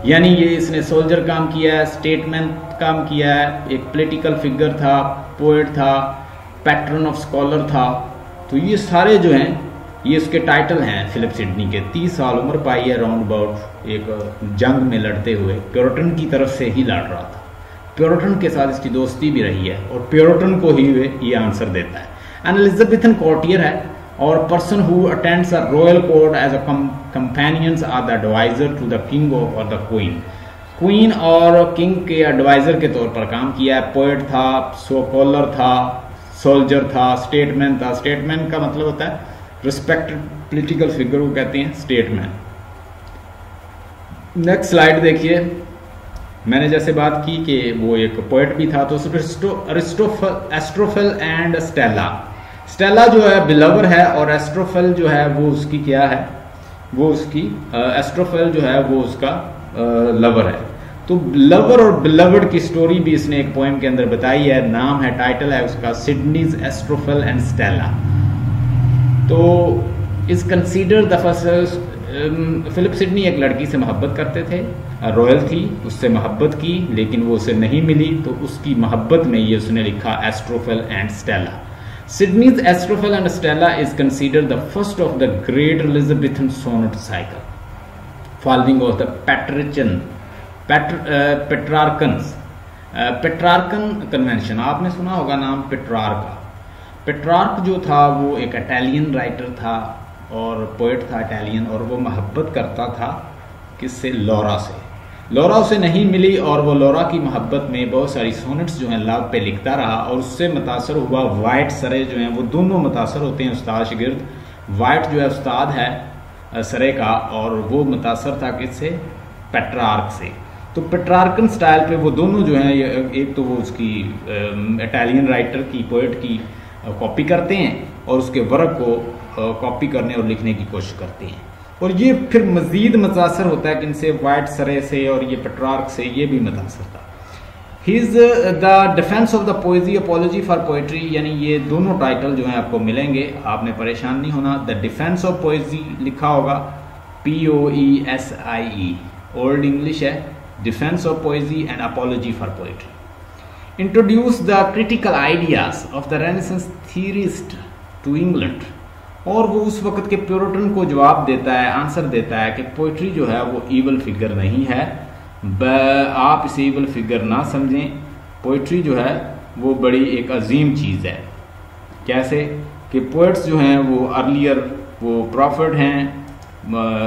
यानी ये इसने सोल्जर काम किया है, स्टेटमैन काम किया है, एक पॉलिटिकल फिगर था, पोएट था, पैट्रन ऑफ स्कॉलर था। तो ये सारे जो हैं ये इसके टाइटल हैं फिलिप सिडनी के। 30 साल उम्र पाई है राउंड अबाउट, एक जंग में लड़ते हुए प्योरिटन की तरफ से ही लड़ रहा था। प्योरिटन के साथ इसकी दोस्ती भी रही है और प्योरिटन को ही ये आंसर देता है। एन एलिजाबेथन कॉर्टियर है और person who attends a royal court as a companions are the advisor to the king और द क्वीन। क्वीन और किंग के एडवाइजर के तौर पर काम किया है। पोएट था, स्कॉलर था, सोल्जर था, स्टेटमैन था। स्टेटमैन का मतलब होता है रिस्पेक्टेड पॉलिटिकल फिगर को कहते हैं स्टेटमैन। नेक्स्ट स्लाइड देखिए। मैंने जैसे बात की कि वो एक पोएट भी था, तो एस्ट्रोफेल एंड स्टेला। स्टेला जो है बिलवर है और एस्ट्रोफेल जो है वो उसकी क्या है, वो उसकी एस्ट्रोफेल जो है वो उसका लवर है। तो लवर और बिलवर्ड की स्टोरी भी इसने एक पोएम के अंदर बताई है। नाम है, टाइटल है उसका सिडनीज एस्ट्रोफेल एंड स्टेला। तो is consider the first. Philip Sidney एक लड़की से मोहब्बत करते थे, रॉयल थी, उससे मोहब्बत की लेकिन वो उसे नहीं मिली, तो उसकी मोहब्बत में ये उसने लिखा Astrophel and Stella. Sidney's Astrophel and Stella is consider the first of the great Elizabethan sonnet cycle following of the Petrarchan convention. आपने सुना होगा नाम पेट्रार्क का। पेट्रार्क जो था वो एक इटालियन राइटर था और पोएट था इटालियन, और वो मोहब्बत करता था किससे, लौरा से। लौरा उसे नहीं मिली और वो लौरा की मोहब्बत में बहुत सारी सोनेट्स जो हैं लव पे लिखता रहा और उससे मुतासर हुआ। वाइट सरे जो हैं वो दोनों मुतासर होते हैं उस्ताद शागिर्द। वाइट जो है उस्ताद है सरे का और वो मुतासर था किससे, पेट्रार्क से। तो पेट्रार्कन स्टाइल पे वो दोनों जो हैं, एक तो वो उसकी इटालियन राइटर की, पोएट की कॉपी करते हैं और उसके वर्क को कॉपी करने और लिखने की कोशिश करते हैं। और ये फिर मजीद मुतासर होता है कि इनसे, वाइट सरे से और ये पेट्रार्क से, ये भी मुतासर था। His the defence of the पोएजी, apology for poetry, यानी ये दोनों टाइटल जो हैं आपको मिलेंगे, आपने परेशान नहीं होना। द डिफेंस ऑफ पोएजी लिखा होगा POESIE, ओल्ड इंग्लिश है, defence of poesy and apology for poetry. Introduce the critical ideas of the renaissance theorist to England, और वो उस वक्त के प्योरिटन को जवाब देता है, आंसर देता है कि पोइट्री जो है वो ईवल फिगर नहीं है, आप इसे ईवल फिगर ना समझें। पोइट्री जो है वो बड़ी एक अजीम चीज़ है। कैसे कि पोइट्स जो हैं वो अर्लियर वो प्रॉफिट हैं,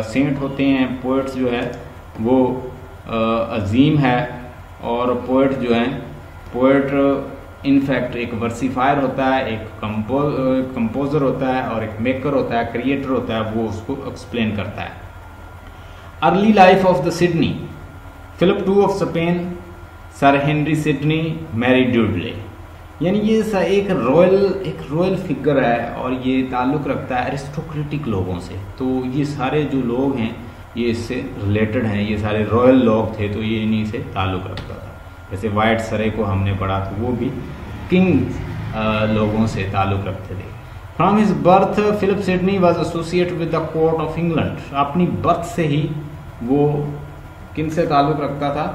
सेंट होते हैं। पोइट्स जो है वो अजीम है और पोइट जो है, पोइट इनफैक्ट एक वर्सीफायर होता है, एक कंपोजर होता है और एक मेकर होता है, क्रिएटर होता है, वो उसको एक्सप्लेन करता है। Early life of the Sidney, Philip II of Spain, sir Henry Sidney, Mary Dudley. यानी ये एक रॉयल फिगर है और ये ताल्लुक़ रखता है एरिस्टोक्रेटिक लोगों से। तो ये सारे जो लोग हैं ये इससे रिलेटेड हैं, ये सारे रॉयल लोग थे, तो ये इन्हीं से ताल्लुक़ रखता था। जैसे वाइट सरे को हमने पढ़ा तो वो भी किंग लोगों से ताल्लुक़ रखते थे। From his birth Philip Sidney was associate with the court of England. अपनी बर्थ से ही वो किन से ताल्लुक़ रखता था,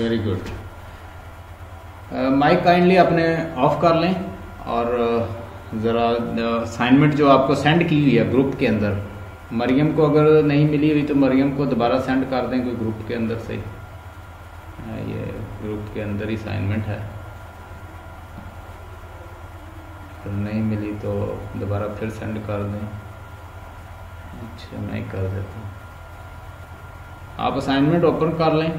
वेरी गुड। माइक काइंडली अपने ऑफ कर लें और ज़रा असाइनमेंट जो आपको सेंड की हुई है ग्रुप के अंदर, मरियम को अगर नहीं मिली हुई तो मरियम को दोबारा सेंड कर दें कोई ग्रुप के अंदर से। ये ग्रुप के अंदर ही असाइनमेंट है, तो नहीं मिली तो दोबारा फिर सेंड कर दें। अच्छा मैं कर देता हूँ, आप असाइनमेंट ओपन कर लें।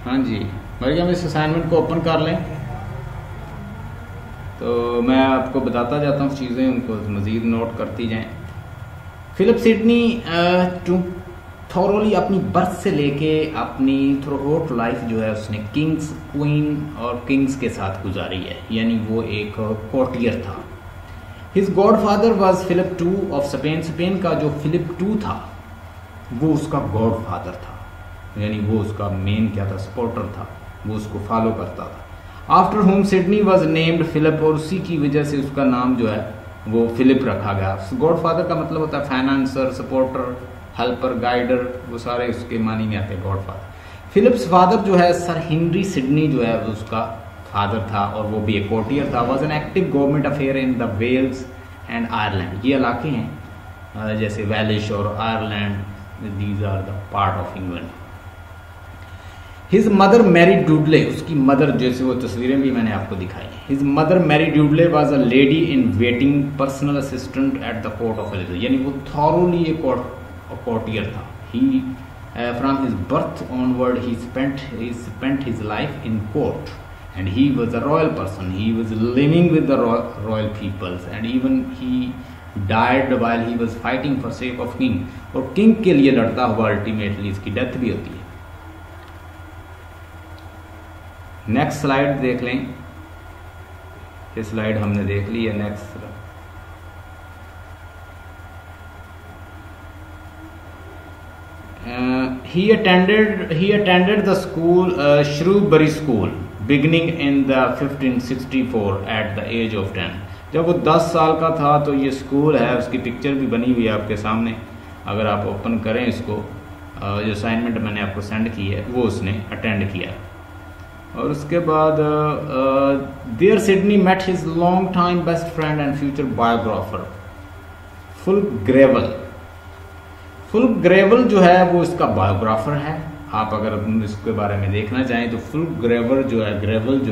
हाँ जी मरियम, इस असाइनमेंट को ओपन कर लें। तो मैं आपको बताता जाता हूँ चीज़ें, उनको मज़ीद नोट करती जाएं। फिलिप सिडनी थॉरोली अपनी बर्थ से लेके अपनी थ्रूआउट लाइफ जो है उसने किंग्स, क्वीन और किंग्स के साथ गुजारी है, यानी वो एक कोर्टियर था। His godfather was Philip II of Spain. Spain का जो फिलिप II था वो उसका गॉडफादर था, यानी वो उसका मेन क्या था, सपोर्टर था, वो उसको फॉलो करता था। After whom Sidney was named Philip, और उसी की वजह से उसका नाम जो है वो फिलिप रखा गया। गॉडफादर का मतलब होता है फाइनेंसर, सपोर्टर, हेल्पर, गाइडर, वो सारे उसके मानी में आते हैं गॉडफादर। फिलिप्स फादर जो है सर हेनरी सिडनी जो है उसका फादर था, और वो भी एक कोर्टियर था। Was an active government affair in the Wales and Ireland. ये इलाके हैं जैसे वेलिश और Ireland, these are the part of England. His mother Mary Dudley, उसकी मदर जैसे वो तस्वीरें भी मैंने आपको दिखाई। His mother Mary Dudley was a lady in waiting, personal assistant at the court of Elizabeth, यानी वो थॉरोली एक कोर्टियर था। He from his birth onward he spent his life in court and he was a royal person. He was living with the royal peoples and even he died while he was fighting for sake of king, और king के लिए लड़ता हुआ ultimately इसकी death भी होती है। Next slide देख लें। ये स्लाइड हमने देख ली है। Next he attended the school Shrewsbury School beginning in the 1564 at the age of 10। जब वो 10 साल का था तो ये स्कूल है, उसकी पिक्चर भी बनी हुई है आपके सामने, अगर आप ओपन करें इसको। जो असाइनमेंट मैंने आपको सेंड की है वो उसने अटेंड किया। और उसके बाद there Sidney met his long time best friend and future biographer Fulke Greville. Fulke Greville जो है वो इसका बायोग्राफर है। आप अगर इसके बारे में देखना चाहें तो फुल्क ग्रेवल जो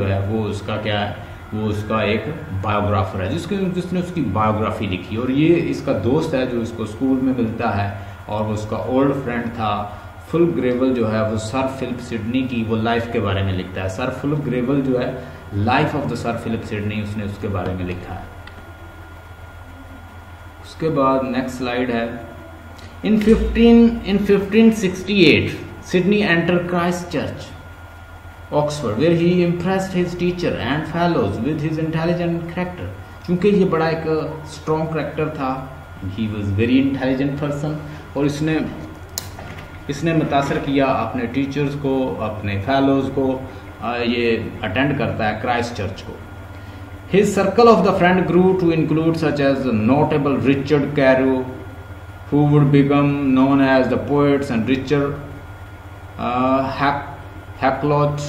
है वो उसका क्या है, वो उसका एक बायोग्राफर है जिसने उसकी बायोग्राफी लिखी। और ये इसका दोस्त है जो इसको स्कूल में मिलता है, और वो उसका ओल्ड फ्रेंड था। फुल्क ग्रेवल जो है वो सर फिलिप सिडनी की वो लाइफ के बारे में लिखता है। सर फुल्क ग्रेवल जो है life of the sir Philip Sidney, उसने उसके बारे में लिखा है। उसके बाद नेक्स्ट स्लाइड है। In 1568 Sydney entered Christ Church, Oxford, where he impressed his teacher and fellows with his intelligent character। क्योंकि ये बड़ा एक स्ट्रॉन्ग करेक्टर था, he was very intelligent person, और इसने मुतासर किया अपने टीचर्स को, अपने फेलोज को। ये अटेंड करता है क्राइस्ट चर्च को। His circle of the friend grew to include such as the notable Richard Carew, who would become known as the poets, and Richard Hakluyt,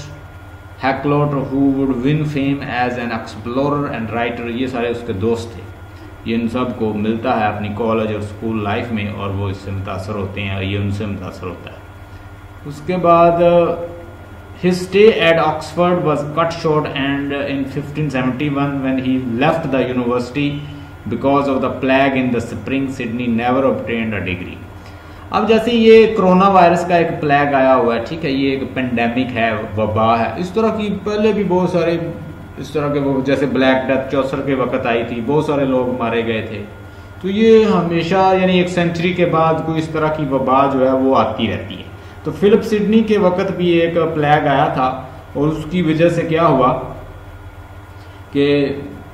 who would win fame as an explorer and writer। ये सारे उसके दोस्त थे। ये इन सब को मिलता है अपनी कॉलेज और स्कूल लाइफ में, और वो इससे मुतासर होते हैं, और ये उनसे मुतासर होता है। उसके बाद his stay at Oxford was cut short, and in 1571 when he left the university because of the plague in the spring, Sydney never obtained a degree। अब जैसे ये कोरोना वायरस का एक प्लेग आया हुआ है, ठीक है, ये एक पेंडेमिक है, वबा है। इस तरह की पहले भी बहुत सारे इस तरह के वो जैसे ब्लैक डेथ चौसर के वक्त आई थी, बहुत सारे लोग मारे गए थे। तो ये हमेशा यानी एक सेंचुरी के बाद कोई इस तरह की वबा जो है वो आती रहती है। तो फिलिप सिडनी के वक्त भी एक प्लेग आया था, और उसकी वजह से क्या हुआ कि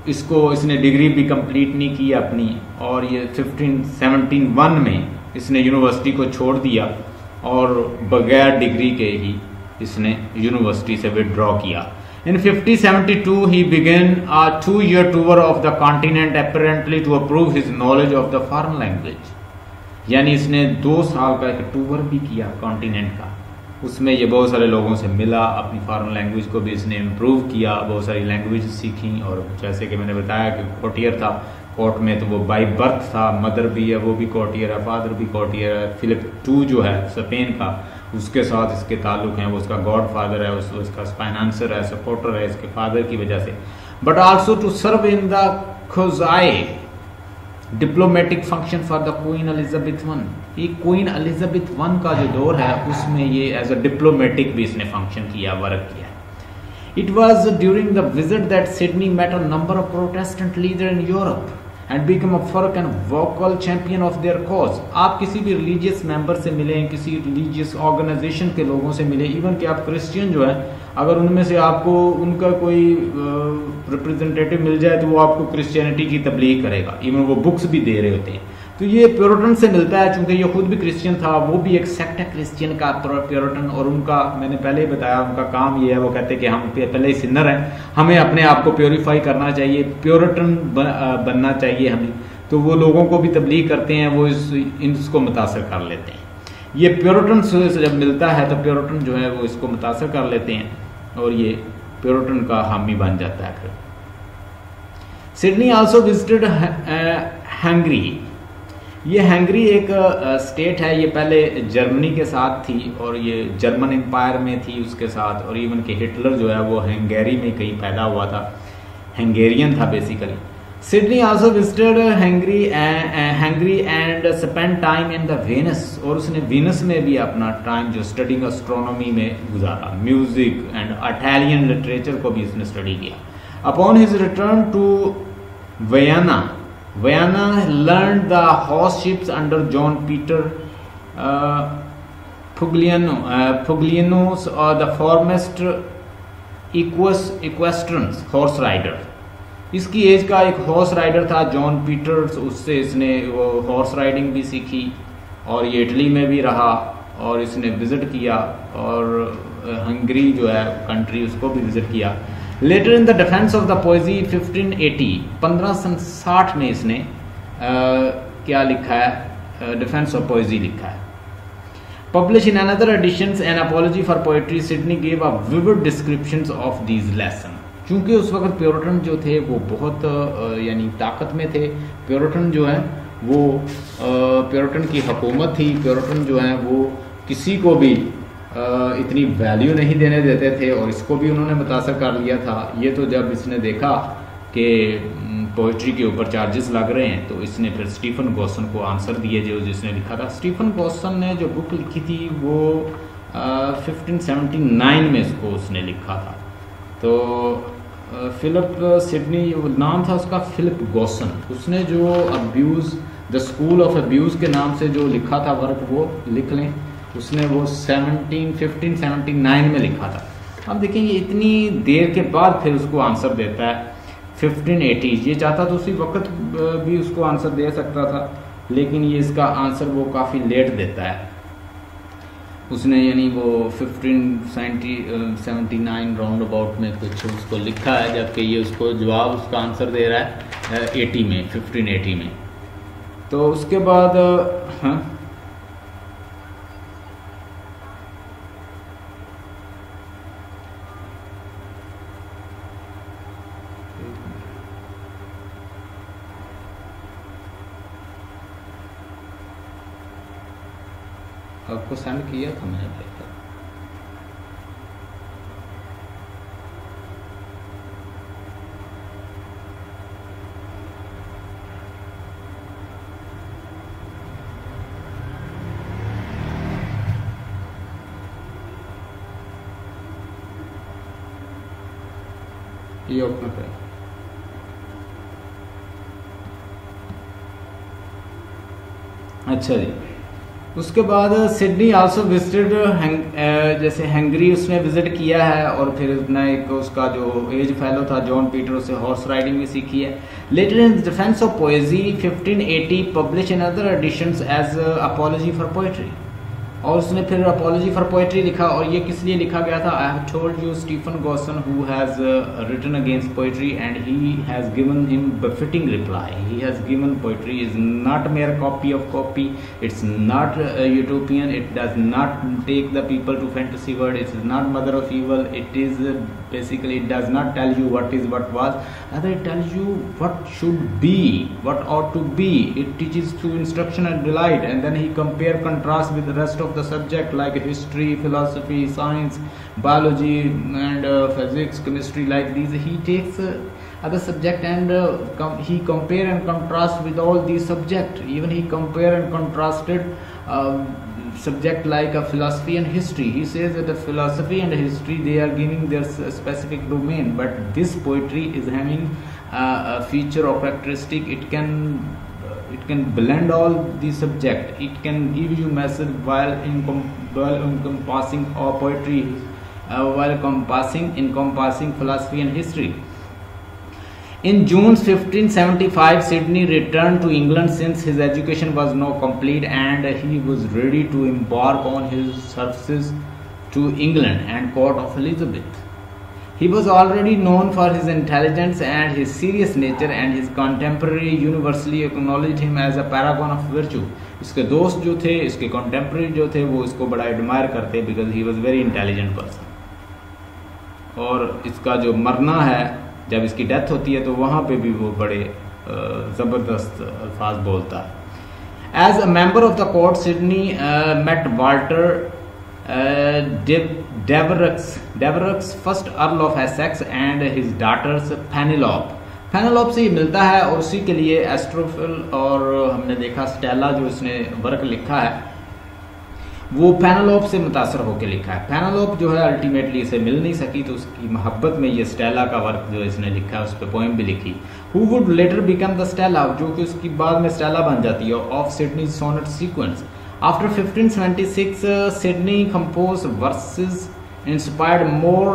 इसने डिग्री भी कंप्लीट नहीं की अपनी, और ये 1571 में इसने यूनिवर्सिटी को छोड़ दिया। और बगैर डिग्री के ही इसने यूनिवर्सिटी से विड्रॉ किया। In 5072 he began a 2-year tour of the continent apparently to improve his knowledge of the foreign language। यानी इसने 2 साल का एक टूर भी किया कॉन्टिनेंट का, उसमें ये बहुत सारे लोगों से मिला, अपनी फॉरेन लैंग्वेज को भी इसने इम्प्रूव किया, बहुत सारी लैंग्वेज सीखी। और जैसे कि मैंने बताया कि कोर्टियर था कोर्ट में, तो वो बाई बर्थ था, मदर भी है वो भी कोर्टियर है, फादर भी कोर्टियर है। फिलिप II जो है स्पेन का, उसके साथ इसके ताल्लुक हैं, वो उसका गॉड फादर है, उसका फाइनेंसर है, सपोर्टर है इसके फादर की वजह से। But also to serve in the खुजाई diplomatic function for the queen Elizabeth I। ये क्वीन एलिजाबेथ I का जो दौर है उसमें ये एज अ डिप्लोमेटिक भी इसने फंक्शन किया, वर्क किया। It was during the visit that Sydney met a number of Protestant leaders in Europe and became a firm and vocal champion of their cause। आप किसी भी रिलीजियस मेंबर से मिले, किसी रिलीजियस ऑर्गेनाइजेशन के लोगों से मिले, इवन कि आप क्रिश्चियन जो है, अगर उनमें से आपको उनका कोई रिप्रेजेंटेटिव मिल जाए तो वो आपको क्रिश्चियनिटी की तबलीग करेगा, इवन वो बुक्स भी दे रहे होते हैं। तो ये प्योरिटन से मिलता है, चूंकि ये खुद भी क्रिश्चियन था, वो भी एक सेक्ट है क्रिश्चियन का प्योरिटन। और उनका मैंने पहले ही बताया, उनका काम ये है, वो कहते हैं कि हम पहले ही सिनर हैं, हमें अपने आप को प्योरीफाई करना चाहिए, प्योरिटन बनना चाहिए हमें। तो वो लोगों को भी तबलीग करते हैं, वो इसको मुतासर कर लेते हैं। ये प्योरिटन से जब मिलता है तो प्योरिटन जो है वो इसको मुतासर कर लेते हैं और ये प्योरिटन का हामी बन जाता है। फिर सिडनी आल्सो विजिटेड हंगरी। ये हंगरी एक स्टेट है, ये पहले जर्मनी के साथ थी और ये जर्मन एम्पायर में थी उसके साथ, और इवन के हिटलर जो है वो हंगेरी में कहीं पैदा हुआ था, हंगेरियन था basically. Sidney also visited Hungary and spend time in the Venice, और उसने वेनस में भी अपना टाइम जो स्टडिंग एस्ट्रोनॉमी में गुजारा, म्यूजिक एंड इटालियन लिटरेचर को भी इसने स्टडी किया। Upon his return to Vienna learned the horse ships under John Peter Puglianos, or the foremost equestrians horse rider। इसकी एज का एक हॉर्स राइडर था जॉन पीटर्स, उससे इसने वो हॉर्स राइडिंग भी सीखी, और ये इटली में भी रहा और इसने विजिट किया, और हंगरी जो है कंट्री उसको भी विजिट किया। Later in the defence of the poesy 1560 में इसने क्या लिखा है, डिफेंस ऑफ पोएजी लिखा है। Publish in another editions an apology for poetry, Sidney gave a vivid descriptions of these lesson. क्योंकि उस वक्त प्योरिटन जो थे वो बहुत यानी ताकत में थे, प्योरिटन जो है वो प्योरिटन की हुकूमत थी, प्योरिटन जो है वो किसी को भी इतनी वैल्यू नहीं देने देते थे, और इसको भी उन्होंने मुतासर कर लिया था। ये तो जब इसने देखा कि पोइट्री के ऊपर चार्जेस लग रहे हैं, तो इसने फिर स्टीफन गॉसन को आंसर दिए जो जिसने लिखा था। स्टीफन गॉसन ने जो बुक लिखी थी वो 1579 में इसको उसने लिखा था। तो फिलिप सिडनी नाम था उसका, फिलिप गॉसन। उसने जो abuse the school of abuse के नाम से जो लिखा था वर्क, वो लिख लें, उसने वो 1579 में लिखा था। अब देखेंगे इतनी देर के बाद फिर उसको आंसर देता है 1580। ये चाहता तो उसी वक्त भी उसको आंसर दे सकता था, लेकिन ये इसका आंसर वो काफ़ी लेट देता है उसने, यानी वो 1579 राउंड अबाउट में कुछ उसको लिखा है, जबकि ये उसको जवाब उसका आंसर दे रहा है 80 में, 1580 में। तो उसके बाद हाँ आपको सेंड किया था मैंने पेपर। ये ओपन करें। अच्छा जी, उसके बाद सिडनी आल्सो विजिटेड जैसे हंगरी उसने विजिट किया है, और फिर उसने एक उसका जो एज फेलो था जॉन पीटर, उससे हॉर्स राइडिंग भी सीखी है। Later in defence of poesy 1580 publish in other editions as apology for poetry. और उसने फिर अपॉलॉजी फॉर पोएट्री लिखा, और ये किस लिए लिखा गया था? I have told you Stephen Gosson who has written against poetry and he has given him befitting reply. He has given poetry is not mere copy of copy, it's not utopian, it does not take the people to fantasy world, it is not mother of evil, it is basically it does not tell you what is what was, rather it tells you what should be, what ought to be. It teaches through instruction and delight, and then he compare contrast with the rest of the subject like history, philosophy, science, biology and physics, chemistry, like these. He takes other subject and he compare and contrast with all these subject. Even he compare and contrasted subject like a philosophy and history. He says that the philosophy and history, they are giving their specific domain, but this poetry is having a feature or characteristic. It can blend all the subject. It can give you message while encompassing poetry, while encompassing philosophy and history. In June 1575, Sidney returned to England since his education was now complete and he was ready to embark on his services to England and court of Elizabeth. He was already known for his intelligence and his serious nature, and his contemporary universally acknowledged him as a paragon of virtue. इसके दोस्त जो थे, इसके contemporary जो थे, वो इसको बड़ा admire करते because he was very intelligent person. और इसका जो मरना है, जब इसकी डेथ होती है तो वहाँ पे भी वो बड़े ज़बरदस्त अल्फाज बोलता है. As a member of the court, Sidney met Walter Devereux, first Earl of Essex, and his daughters Penelope. Penelope से ही मिलता है और उसी के लिए एस्ट्रोफिल और हमने देखा स्टेला जो इसने वर्क लिखा है वो पेनेलोप से मुतासर होकर लिखा है. पेनेलोप जो है अल्टीमेटली इसे मिल नहीं सकी तो उसकी मोहब्बत में ये स्टेला का वर्क जो इसने लिखा है उस पर पोएम भी लिखी. Who would later become the Stella, जो कि उसकी बाद में स्टेला बन जाती है, of Sidney sonnet sequence. After 1576, Sidney composed verses inspired more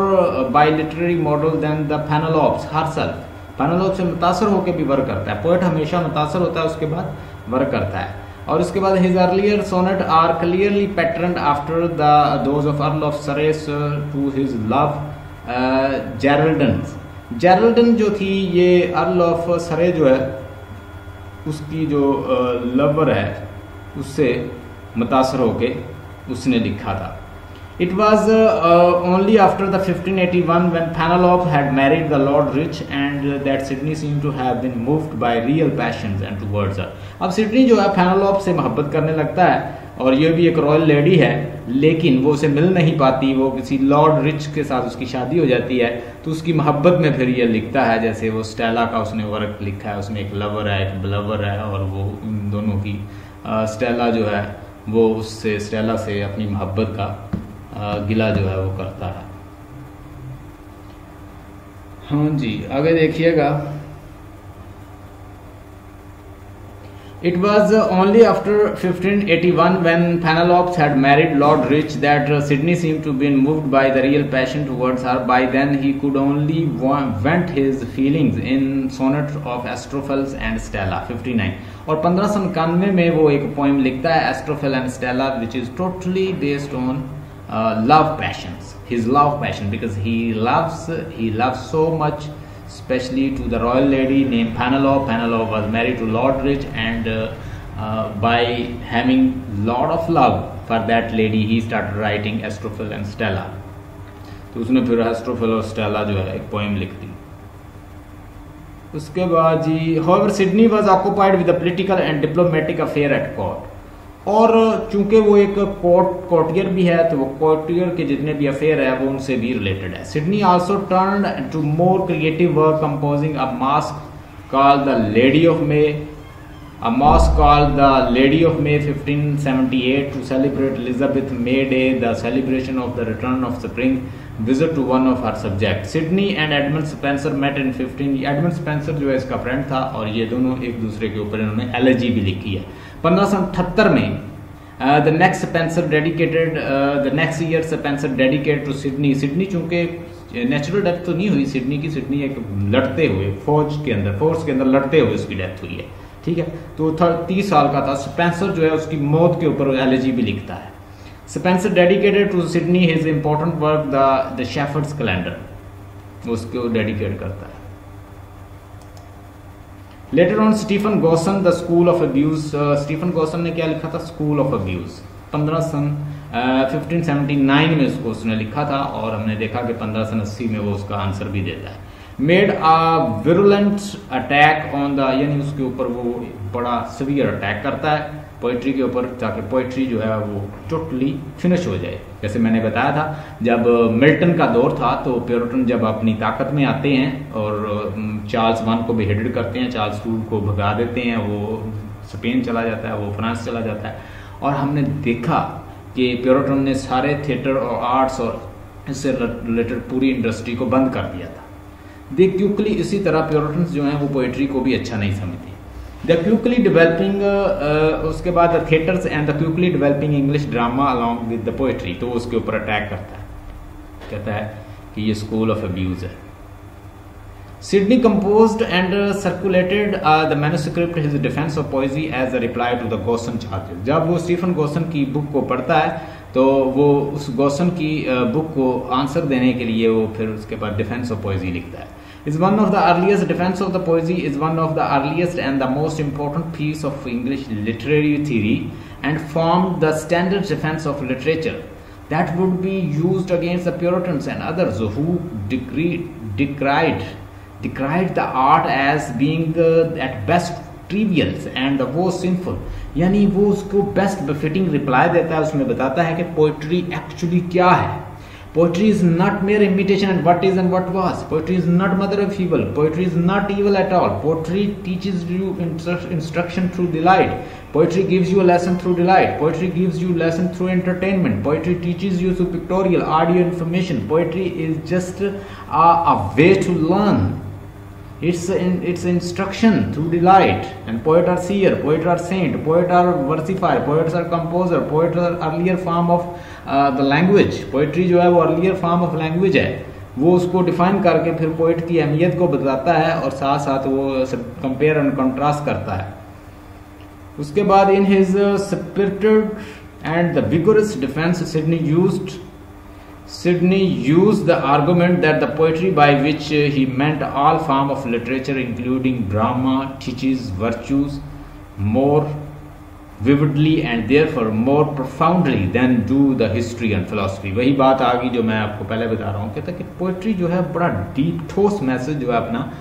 by literary model than the Penelope herself. Penelope से मुतासर होकर भी वर्क करता है. पोएट हमेशा मुतासर होता है, उसके बाद वर्क करता है. और उसके बाद his earlier sonnet are clearly patterned after those of Earl of Surrey to his love Geraldine. Geraldine जो थी ये Earl of Surrey जो है उसकी जो लवर है उससे मुतासर होके उसने लिखा था. It was only after the 1581 when Penelope had married the Lord Rich and that Sidney seemed to have been moved by real passions and towards her. अब सिडनी जो है पेनेलोप से मोहब्बत करने लगता है और ये भी एक रॉयल लेडी है लेकिन वो उसे मिल नहीं पाती. वो किसी लॉर्ड रिच के साथ उसकी शादी हो जाती है तो उसकी मोहब्बत में फिर ये लिखता है. जैसे वो स्टेला का उसने वर्क लिखा है, उसमें एक लवर है एक ब्लवर है और वो इन दोनों की स्टेला जो है वो उससे स्टेला से अपनी मोहब्बत का गिला जो है वो करता है. हाँ जी आगे देखिएगा. It was only after 1581 when Penelope had married Lord Rich that Sidney seemed to be moved by the real passion towards her. By then he could only vent his feelings in sonnet of Astrophels and Stella 59. और 1591 में वो एक poem लिखता है Astrophel and Stella which is totally based on love passions, his love passion, because he loves so much, especially to the royal lady named Penelope. Penelope was married to Lord Rich and by having lot of love for that lady he started writing Astrophel and Stella. तो उसने फिर Astrophel और Stella जो है एक poem लिख दी. उसके बाद जी however Sidney was occupied with the political and diplomatic affair at court. और चूंकि वो एक कोर्टियर भी है तो वो कोर्टियर के जितने भी अफेयर है वो उनसे भी रिलेटेड है. Sidney also turned to more creative work composing a masque called the Lady of May, a mosque called the Lady of May 1578 to celebrate Elizabeth May Day, the celebration of the return of spring visit to one of her subjects. Sidney and Edmund Spenser met in 15. Edmund Spenser जो है इसका friend था और ये दोनों एक दूसरे के ऊपर इन्होंने एलर्जी भी लिखी है. 1578 में the next year Spenser dedicated to Sidney. Sydney चूंकि नेचुरल डेथ तो नहीं हुई सिडनी की, सिडनी एक लड़ते हुए फोर्स के अंदर लड़ते हुए उसकी डेथ हुई है. ठीक है, तो 30 साल का था. स्पेंसर जो है उसकी मौत के ऊपर एलर्जी भी लिखता है. Spenser dedicated to Sidney his important work the Shepherd's Calendar, उसको डेडिकेट करता है। Later on Stephen Gosson the school of abuse, Stephen Gosson ने क्या लिखा था? School of abuse. 1579 में उसने लिखा था और हमने देखा कि 1580 में वो उसका आंसर भी देता है। Made a virulent attack on the, यानी उसके ऊपर वो बड़ा सीवियर अटैक करता है पोइट्री के ऊपर, ताकि पोइट्री जो है वो टोटली फिनिश हो जाए। जैसे मैंने बताया था, जब मिल्टन का दौर था तो प्योरिटन जब अपनी ताकत में आते हैं और चार्ल्स वन को बेहेडेड करते हैं, चार्ल्स टू को भगा देते हैं, वो स्पेन चला जाता है, वो फ्रांस चला जाता है, और हमने देखा कि प्योरिटन ने सारे थिएटर और आर्ट्स और इससे रिलेटेड पूरी इंडस्ट्री को बंद कर दिया था। दे क्विकली, इसी तरह प्योरिटन्स जो हैं वो पोइट्री को भी अच्छा नहीं समझते। द क्विकली डेवलपिंग, उसके बाद the theatres and the quickly developing English drama along with the poetry, तो उसके ऊपर अटैक करता है, कहता है कि ये स्कूल ऑफ अब्यूज है। Sidney composed and circulated the manuscript his defence of poesy as a reply to the Gosson charges. जब वो स्टीफन गॉसन की बुक को पढ़ता है तो वो उस गॉसन की बुक को आंसर देने के लिए वो फिर उसके बाद डिफेंस ऑफ पोएजी लिखता है। is one of the earliest defense of the poesy is one of the earliest and the most important piece of English literary theory and formed the standard defense of literature that would be used against the Puritans and others who decried the art as being at best trivial and the most sinful। यानी वो उसको best befitting reply देता है, उसमें बताता है कि poetry actually क्या है। Poetry is not mere imitation and what is and what was. Poetry is not mother of evil. Poetry is not evil at all. Poetry teaches you instruction through delight. Poetry gives you a lesson through delight. Poetry gives you lesson through entertainment. Poetry teaches you through pictorial, audio information. Poetry is just a way to learn. It's instruction through delight. And poet are seer, poet are saint, poet are versifier, poets are composer, poet are earlier form of the language। Poetry जो है वो earlier form of language है, वो उसको define करके फिर poet की अहमियत को बताता है और साथ साथ वो कंपेयर एंड कंट्रास्ट करता है। उसके बाद in his spirited and the vigorous defence Sidney used the argument that the poetry by which he meant all form of literature including drama teaches virtues more vividly and therefore more profoundly than do the history and philosophy। वही बात आ गई जो मैं आपको पहले बता रहा हूँ, कहता कि पोइट्री जो है बड़ा डीप ठोस मैसेज जो है अपना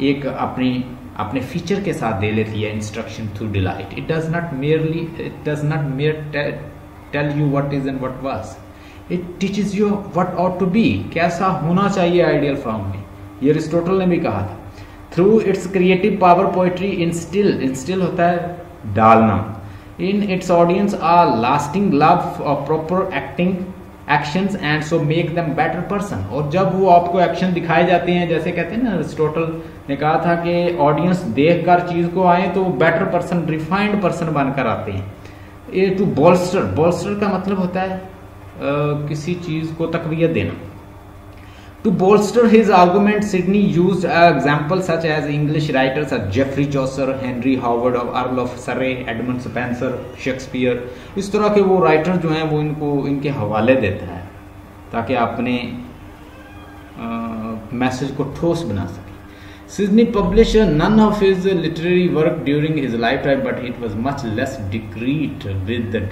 एक अपने फीचर के साथ दे लेती है, instruction through delight. It does not merely tell you what is and what was, it teaches you what ought to be, कैसा होना चाहिए आइडियल फॉर्म में। ये अरिस्टोटल ने भी कहा था। Through it's creative power poetry instil होता है डालना in its audience a lasting love of proper actions and so make them better person। और जब वो आपको एक्शन दिखाए जाते हैं, जैसे कहते हैं ना, अरिस्टोटल ने कहा था कि ऑडियंस देखकर चीज को आए तो बेटर पर्सन, रिफाइंड पर्सन बनकर आते हैं। ये टू बोल्स्टर का मतलब होता है किसी चीज को तकवीयत देना। To bolster his argument, Sidney used examples such as English writers such as Geoffrey Chaucer, Henry Howard, Earl of Surrey, Edmund Spenser, Shakespeare। इस तरह के वो राइटर जो हैं वो इनके हवाले देता है ताकि अपने मैसेज को ठोस बना सके। Sidney published none of his literary work during his lifetime, but it was much less discreet with the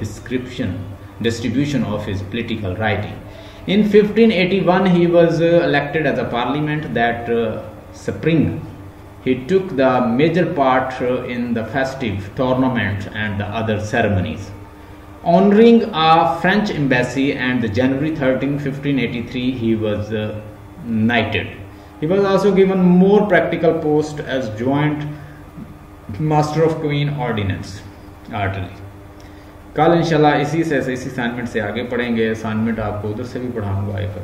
distribution of his political writing। In 1581, he was elected as a parliament that spring. He took the major part in the festive tournament and the other ceremonies. Honoring a French embassy and January 13, 1583, he was knighted. He was also given more practical post as joint master of Queen Ordnance Artillery। कल इंशाल्लाह इसी assignment से आगे पढ़ेंगे। Assignment आपको उधर से भी पढ़ाऊंगा एक,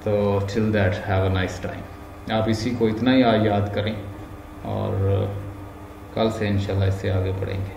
तो till that have a nice time. आप इसी को इतना ही याद करें और कल से इंशाल्लाह इससे आगे पढ़ेंगे।